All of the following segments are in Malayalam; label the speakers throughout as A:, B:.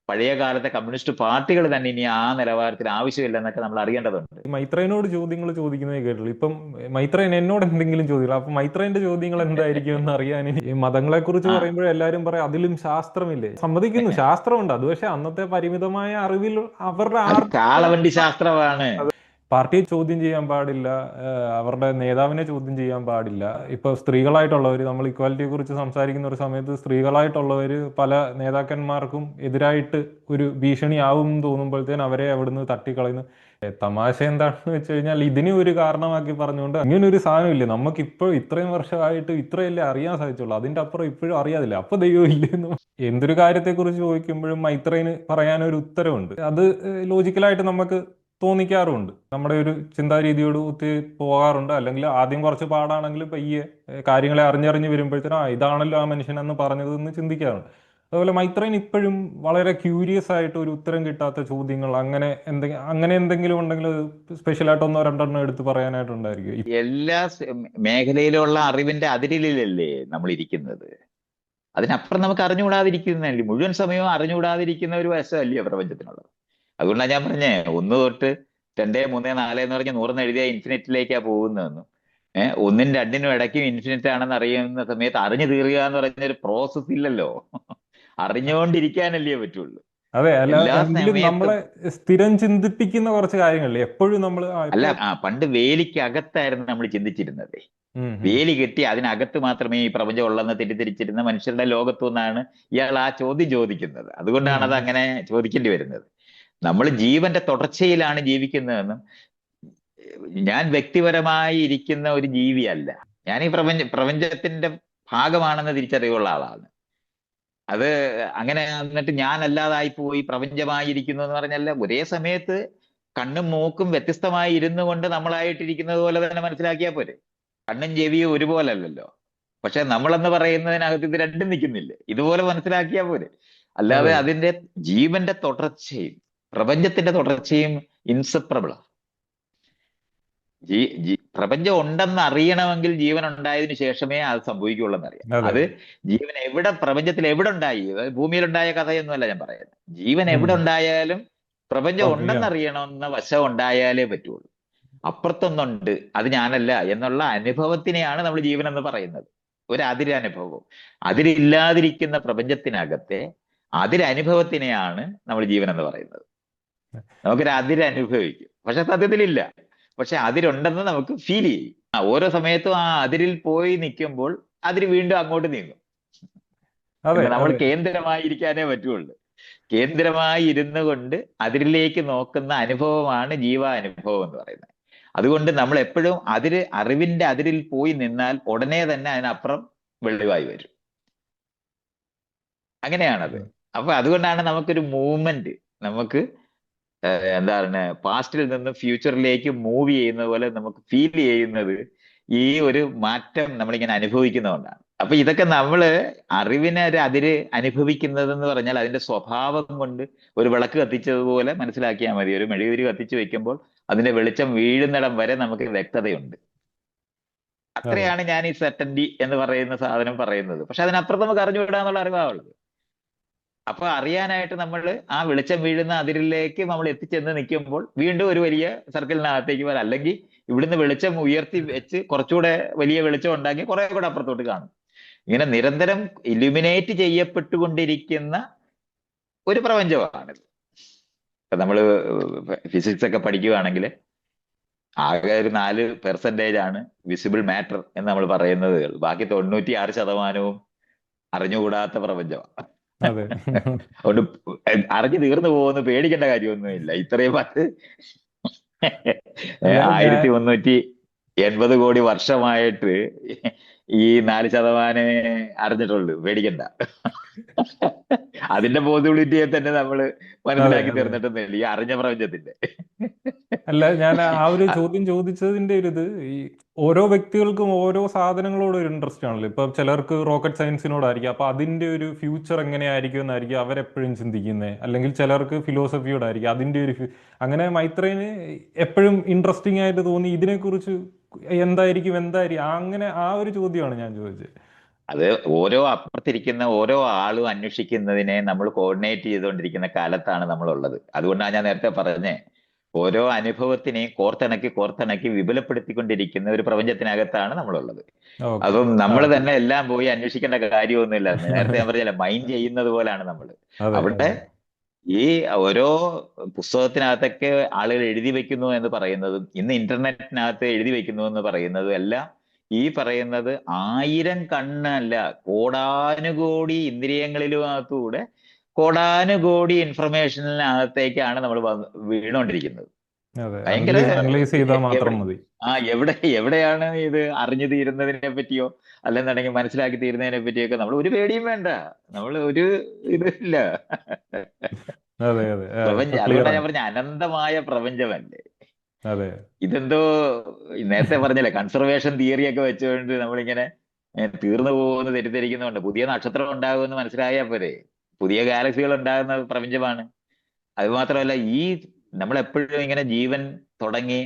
A: പഴയ കാലത്തെ കമ്മ്യൂണിസ്റ്റ് പാർട്ടികൾ തന്നെ ഇനി ആ നിലവാരത്തിൽ ആവശ്യമില്ലെന്നൊക്കെ നമ്മൾ അറിയേണ്ടതുണ്ട്.
B: മൈത്രേനോട് ചോദ്യങ്ങൾ ചോദിക്കുന്നതേ കേട്ടുള്ളൂ. ഇപ്പം മൈത്രേൻ എന്നോട് എന്തെങ്കിലും ചോദിക്കണം, അപ്പൊ മൈത്രേന്റെ ചോദ്യങ്ങൾ എന്തായിരിക്കും എന്ന് അറിയാൻ. ഈ മതങ്ങളെ കുറിച്ച്
A: ആ
B: പറയുമ്പോൾ എല്ലാവരും പറയും അതിലും ശാസ്ത്രമില്ലേ. സമ്മതിക്കുന്നു, ശാസ്ത്രമുണ്ട്. അത് പക്ഷെ അന്നത്തെ പരിമിതമായ അറിവിൽ അവരുടെ
A: അത് കാളവണ്ടി ശാസ്ത്രമാണ്.
B: പാർട്ടിയെ ചോദ്യം ചെയ്യാൻ പാടില്ല, അവരുടെ നേതാവിനെ ചോദ്യം ചെയ്യാൻ പാടില്ല. ഇപ്പൊ സ്ത്രീകളായിട്ടുള്ളവർ, നമ്മൾ ഇക്വാലിറ്റിയെ കുറിച്ച് സംസാരിക്കുന്ന ഒരു സമയത്ത് സ്ത്രീകളായിട്ടുള്ളവർ പല നേതാക്കന്മാർക്കും എതിരായിട്ട് ഒരു ഭീഷണിയാവും എന്ന് തോന്നുമ്പോഴത്തേന് അവരെ അവിടുന്ന് തട്ടിക്കളയുന്നു. തമാശ എന്താണെന്ന് വെച്ച് കഴിഞ്ഞാൽ ഇതിനെ ഒരു കാരണമാക്കി പറഞ്ഞുകൊണ്ട് ഇങ്ങനെ ഒരു സാധനമില്ലേ നമുക്ക് ഇപ്പോൾ ഇത്രയും വർഷമായിട്ട് ഇത്രയല്ലേ അറിയാൻ സാധിച്ചുള്ളൂ, അതിന്റെ അപ്പുറം ഇപ്പോഴും അറിയാതില്ല, അപ്പൊ ദൈവം ഇല്ലെന്നും. എന്തൊരു കാര്യത്തെക്കുറിച്ച് ചോദിക്കുമ്പോഴും മൈത്രേന് പറയാനൊരു ഉത്തരവുണ്ട്. അത് ലോജിക്കലായിട്ട് നമുക്ക് തോന്നിക്കാറുമുണ്ട്. നമ്മുടെ ഒരു ചിന്താരീതിയോട് ഒത്തിരി പോകാറുണ്ട്. അല്ലെങ്കിൽ ആദ്യം കുറച്ച് പാടാണെങ്കിലും പയ്യെ കാര്യങ്ങളെ അറിഞ്ഞറിഞ്ഞ് വരുമ്പോഴത്തേനും ഇതാണല്ലോ ആ മനുഷ്യൻ എന്ന് പറഞ്ഞതെന്ന് ചിന്തിക്കാറുണ്ട്. അതുപോലെ മൈത്രേൻ ഇപ്പോഴും വളരെ ക്യൂരിയസ് ആയിട്ട് ഒരു ഉത്തരം കിട്ടാത്ത ചോദ്യങ്ങൾ അങ്ങനെ എന്തെങ്കിലും ഉണ്ടെങ്കിൽ സ്പെഷ്യലായിട്ട് ഒന്നോ രണ്ടെണ്ണം എടുത്ത് പറയാനായിട്ടുണ്ടായിരിക്കും.
A: എല്ലാ മേഖലയിലുള്ള അറിവിന്റെ അതിരിലല്ലേ നമ്മൾ ഇരിക്കുന്നത്. അതിനപ്പുറം നമുക്ക് അറിഞ്ഞുകൂടാതിരിക്കുന്നതല്ലേ, മുഴുവൻ സമയവും അറിഞ്ഞുകൂടാതിരിക്കുന്ന ഒരു വശമല്ലേ പ്രപഞ്ചത്തിനുള്ളത്. അതുകൊണ്ടാണ് ഞാൻ പറഞ്ഞേ, ഒന്ന് തൊട്ട് രണ്ടേ മൂന്നേ നാല് എന്ന് പറഞ്ഞ് നൂറെന്ന് എഴുതിയ ഇൻഫിനിറ്റിലേക്കാ പോകുന്നതെന്നും. ഒന്നും രണ്ടിനും ഇടയ്ക്കും ഇൻഫിനിറ്റ് ആണെന്ന് അറിയുന്ന സമയത്ത് അറിഞ്ഞു തീരുക എന്ന് പറഞ്ഞ ഒരു പ്രോസസ് ഇല്ലല്ലോ. അറിഞ്ഞുകൊണ്ടിരിക്കാനല്ലേ പറ്റുള്ളൂ
B: അതെ, അല്ല
A: എല്ലാ
B: എങ്കിലും
A: സമയത്തും.
B: നമ്മളെ സ്ഥിരം ചിന്തിപ്പിക്കുന്ന കുറച്ച് കാര്യങ്ങളില്ലേ എപ്പോഴും നമ്മൾ
A: അല്ല,
B: ഇപ്പൊ.
A: പണ്ട് വേലിക്കകത്തായിരുന്നു നമ്മൾ ചിന്തിച്ചിരുന്നത്.
B: ഉം, ഉം.
A: വേലി കെട്ടി അതിനകത്ത് മാത്രമേ ഈ പ്രപഞ്ചം ഉള്ളെന്ന് തെറ്റിദ്ധരിച്ചിരുന്ന മനുഷ്യരുടെ ലോകത്തു നിന്നാണ് ഇയാൾ ആ ചോദ്യം ചോദിക്കുന്നത്. അതുകൊണ്ടാണ് അത്
B: ഉം.
A: അങ്ങനെ ചോദിക്കേണ്ടി വരുന്നത്. നമ്മൾ ജീവന്റെ തുടർച്ചയിലാണ് ജീവിക്കുന്നതെന്നും, ഞാൻ വ്യക്തിപരമായി ഇരിക്കുന്ന ഒരു ജീവിയല്ല, ഞാൻ ഈ പ്രപഞ്ചത്തിന്റെ ഭാഗമാണെന്ന് തിരിച്ചറിവുള്ള ആളാണ്. അത് അങ്ങനെ എന്നിട്ട് ഞാൻ അല്ലാതായി പോയി പ്രപഞ്ചമായിരിക്കുന്നു എന്ന് പറഞ്ഞല്ല. ഒരേ സമയത്ത് കണ്ണും മൂക്കും വ്യത്യസ്തമായി ഇരുന്നു കൊണ്ട് നമ്മളായിട്ടിരിക്കുന്നത് പോലെ തന്നെ മനസ്സിലാക്കിയാൽ പോരെ. കണ്ണും ചെവിയും ഒരുപോലെ അല്ലല്ലോ. പക്ഷെ നമ്മളെന്ന് പറയുന്നതിനകത്ത് ഇത് രണ്ടും നിൽക്കുന്നില്ലേ, ഇതുപോലെ മനസ്സിലാക്കിയാൽ പോരെ.
B: അതെ,
A: അല്ലാതെ അതിന്റെ ജീവന്റെ തുടർച്ചയും പ്രപഞ്ചത്തിന്റെ തുടർച്ചയും ഇൻസെപ്പറബിളാണ്. പ്രപഞ്ചം ഉണ്ടെന്ന് അറിയണമെങ്കിൽ ജീവൻ ഉണ്ടായതിനു ശേഷമേ അത് സംഭവിക്കുള്ളൂ എന്നറിയാം.
B: അതെ.
A: അത് ജീവൻ എവിടെ, പ്രപഞ്ചത്തിൽ എവിടെ ഉണ്ടായി, അതായത് ഭൂമിയിലുണ്ടായ കഥയൊന്നുമല്ല ഞാൻ പറയുന്നത്. ജീവൻ എവിടെ
B: ഉം.
A: ഉണ്ടായാലും പ്രപഞ്ചം
B: സംഭവിക്കാം.
A: ഉണ്ടെന്നറിയണമെന്ന വശം ഉണ്ടായാലേ പറ്റുള്ളൂ. അപ്പുറത്തൊന്നുണ്ട്, അത് ഞാനല്ല എന്നുള്ള അനുഭവത്തിനെയാണ് നമ്മൾ ജീവൻ എന്ന് പറയുന്നത്. ഒരു അതിരനുഭവം. അതിരില്ലാതിരിക്കുന്ന പ്രപഞ്ചത്തിനകത്തെ അതിരനുഭവത്തിനെയാണ് നമ്മൾ ജീവൻ എന്ന് പറയുന്നത്. നമുക്കൊരു അതിരനുഭവിക്കും, പക്ഷെ സത്യത്തിലില്ല. പക്ഷെ അതിരുണ്ടെന്ന് നമുക്ക് ഫീൽ ചെയ്യും. ഓരോ സമയത്തും ആ അതിരിൽ പോയി നിൽക്കുമ്പോൾ അതിര് വീണ്ടും അങ്ങോട്ട് നീങ്ങും.
B: അതെ,
A: എന്ന് നമ്മൾ
B: അതെ.
A: കേന്ദ്രമായിരിക്കാനേ പറ്റുള്ളൂ. കേന്ദ്രമായി ഇരുന്നു കൊണ്ട് അതിരിലേക്ക് നോക്കുന്ന അനുഭവമാണ് ജീവാനുഭവം എന്ന് പറയുന്നത്. അതുകൊണ്ട് നമ്മൾ എപ്പോഴും അറിവിന്റെ അതിരിൽ പോയി നിന്നാൽ ഉടനെ തന്നെ അതിനപ്പുറം വെളിവായി വരും. അങ്ങനെയാണത്. അപ്പൊ അതുകൊണ്ടാണ് നമുക്കൊരു മൂവ്മെന്റ്, നമുക്ക് എന്താണ് പാസ്റ്റിൽ നിന്ന് ഫ്യൂച്ചറിലേക്ക് മൂവ് ചെയ്യുന്ന പോലെ നമുക്ക് ഫീൽ ചെയ്യുന്നത് ഈ ഒരു മാറ്റം നമ്മളിങ്ങനെ അനുഭവിക്കുന്നതുകൊണ്ടാണ്. അപ്പൊ ഇതൊക്കെ നമ്മള് അറിവിനെ ഒരു അതിര് അനുഭവിക്കുന്നത് എന്ന് പറഞ്ഞാൽ അതിന്റെ സ്വഭാവം കൊണ്ട് ഒരു വിളക്ക് കത്തിച്ചതുപോലെ മനസ്സിലാക്കിയാൽ മതി. ഒരു മെഴുകുതിരി കത്തിച്ചു വെക്കുമ്പോൾ അതിന്റെ വെളിച്ചം വീഴുന്നിടം വരെ നമുക്ക് വ്യക്തതയുണ്ട്.
B: അതെ.
A: അത്രയാണ് ഞാൻ ഈ സെർട്ടൻറ്റി എന്ന് പറയുന്ന സാധനം പറയുന്നത്. പക്ഷെ അതിനപ്പുറത്ത് നമുക്ക് അറിഞ്ഞുവിടാന്നുള്ള അറിവാണുള്ളത്. അപ്പൊ അറിയാനായിട്ട് നമ്മൾ ആ വെളിച്ചം വീഴുന്ന അതിരിലേക്ക് നമ്മൾ എത്തിച്ചെന്ന് നിൽക്കുമ്പോൾ വീണ്ടും ഒരു വലിയ സർക്കിളിനകത്തേക്ക് വരാം. അല്ലെങ്കിൽ ഇവിടുന്ന് വെളിച്ചം ഉയർത്തി വെച്ച് കുറച്ചുകൂടെ വലിയ വെളിച്ചം ഉണ്ടാക്കി കുറെ കൂടെ അപ്പുറത്തോട്ട് കാണും. ഇങ്ങനെ നിരന്തരം ഇലുമിനേറ്റ് ചെയ്യപ്പെട്ടുകൊണ്ടിരിക്കുന്ന ഒരു പ്രപഞ്ചമാണിത്. ഇപ്പൊ നമ്മള് ഫിസിക്സ് ഒക്കെ പഠിക്കുകയാണെങ്കിൽ ആകെ ഒരു 4% ആണ് വിസിബിൾ മാറ്റർ എന്ന് നമ്മൾ പറയുന്നത്. ബാക്കി 96% അറിഞ്ഞുകൂടാത്ത പ്രപഞ്ചമാണ്.
B: അതെ.
A: അതുകൊണ്ട് അറിഞ്ഞു തീർന്നു പോകുന്ന പേടിക്കേണ്ട കാര്യമൊന്നുമില്ല. ഇത്രയും പത്ത്
B: അല്ല ഞാൻ
A: 1380 കോടി വർഷമായിട്ട് ഈ 4% അറിഞ്ഞിട്ടുള്ളൂ. പേടിക്കണ്ട. അതിന്റെ പോസിബിലിറ്റിയെ തന്നെ നമ്മൾ
B: അതെ,
A: മനസ്സിലാക്കി
B: അതെ.
A: തീർന്നിട്ടൊന്നുമില്ല ഈ അറിഞ്ഞ പ്രപഞ്ചത്തിന്റെ.
B: അല്ല, ഞാൻ ആ ഒരു ചോദ്യം ചോദിച്ചതിന്റെ ഒരു ഇത്, ഈ ഓരോ വ്യക്തികൾക്കും ഓരോ സാധനങ്ങളോട് ഒരു ഇൻട്രസ്റ്റ് ആണല്ലോ. ഇപ്പൊ ചിലർക്ക് റോക്കറ്റ് സയൻസിനോടായിരിക്കും, അപ്പൊ അതിന്റെ ഒരു ഫ്യൂച്ചർ എങ്ങനെയായിരിക്കും എന്നായിരിക്കും അവരെപ്പോഴും ചിന്തിക്കുന്നത്. അല്ലെങ്കിൽ ചിലർക്ക് ഫിലോസഫിയോടായിരിക്കും അതിന്റെ ഒരു അങ്ങനെ മൈത്രേന് എപ്പോഴും ഇൻട്രസ്റ്റിംഗ് ആയിട്ട് തോന്നി ഇതിനെക്കുറിച്ച് എന്തായിരിക്കും അങ്ങനെ ആ ഒരു ചോദ്യമാണ് ഞാൻ ചോദിച്ചത്.
A: അത് ഓരോ അപ്പുറത്തിരിക്കുന്ന ഓരോ ആളും അന്വേഷിക്കുന്നതിനെ നമ്മൾ കോർഡിനേറ്റ് ചെയ്തുകൊണ്ടിരിക്കുന്ന കാലത്താണ് നമ്മളുള്ളത്. അതുകൊണ്ടാണ് ഞാൻ നേരത്തെ പറഞ്ഞേ, ഓരോ അനുഭവത്തിനെയും കോർത്തിണക്കി കോർത്തിണക്കി വിപുലപ്പെടുത്തിക്കൊണ്ടിരിക്കുന്ന ഒരു പ്രപഞ്ചത്തിനകത്താണ് നമ്മളുള്ളത്.
B: ഓക്കെ.
A: അപ്പം
B: ആ,
A: നമ്മൾ തന്നെ എല്ലാം പോയി അന്വേഷിക്കേണ്ട കാര്യമൊന്നുമില്ല. നേരത്തെ ഞാൻ പറഞ്ഞില്ല, മൈൻഡ് ചെയ്യുന്നത് പോലാണ് നമ്മൾ.
B: അതെ
A: അവിടെ
B: അതെ
A: ഈ ഓരോ പുസ്തകത്തിനകത്തൊക്കെ ആളുകൾ എഴുതി വെക്കുന്നു എന്ന് പറയുന്നതും ഇന്ന് ഇന്റർനെറ്റിനകത്ത് എഴുതി വെക്കുന്നു എന്ന് പറയുന്നതും എല്ലാം ഈ പറയുന്നത് 1000 കണ്ണല്ല, കോടാനുകോടി ഇന്ദ്രിയങ്ങളിലുമകത്തൂടെ കോടാനുകോടി ഇൻഫർമേഷനിനകത്തേക്കാണ് നമ്മൾ വീണുകൊണ്ടിരിക്കുന്നത്.
B: അതെ.
A: ഭയങ്കര
B: അനലൈസ് ചെയ്താൽ മാത്രം
A: എവിടെ
B: മതി.
A: എവിടെയാണ് ഇത് അറിഞ്ഞു തീരുന്നതിനെ പറ്റിയോ അല്ലെന്നുണ്ടെങ്കിൽ മനസ്സിലാക്കി തീരുന്നതിനെ പറ്റിയൊക്കെ നമ്മൾ ഒരു പേടിയും വേണ്ട. നമ്മൾ ഒരു ഇതില്ല.
B: അതെ അതെ. ഇപ്പൊ
A: പ്രപഞ്ചം,
B: ക്ലിയർ
A: അതുകൊണ്ടാണ് ഞാൻ
B: ആണ്.
A: പറഞ്ഞ അനന്തമായ പ്രപഞ്ചമല്ലേ
B: അതെ
A: ഇതെന്തോ. നേരത്തെ പറഞ്ഞില്ലേ, കൺസർവേഷൻ തിയറി ഒക്കെ വെച്ചുകൊണ്ട് നമ്മളിങ്ങനെ തീർന്നു പോകുമെന്ന് തെറ്റിദ്ധരിക്കുന്നുണ്ട്. പുതിയ നക്ഷത്രം ഉണ്ടാകുമെന്ന് മനസ്സിലായാൽ പോരെ. പുതിയ ഗാലക്സികൾ ഉണ്ടാകുന്ന പ്രപഞ്ചമാണ്. അത് മാത്രമല്ല, ഈ നമ്മൾ എപ്പോഴും ഇങ്ങനെ ജീവൻ തുടങ്ങി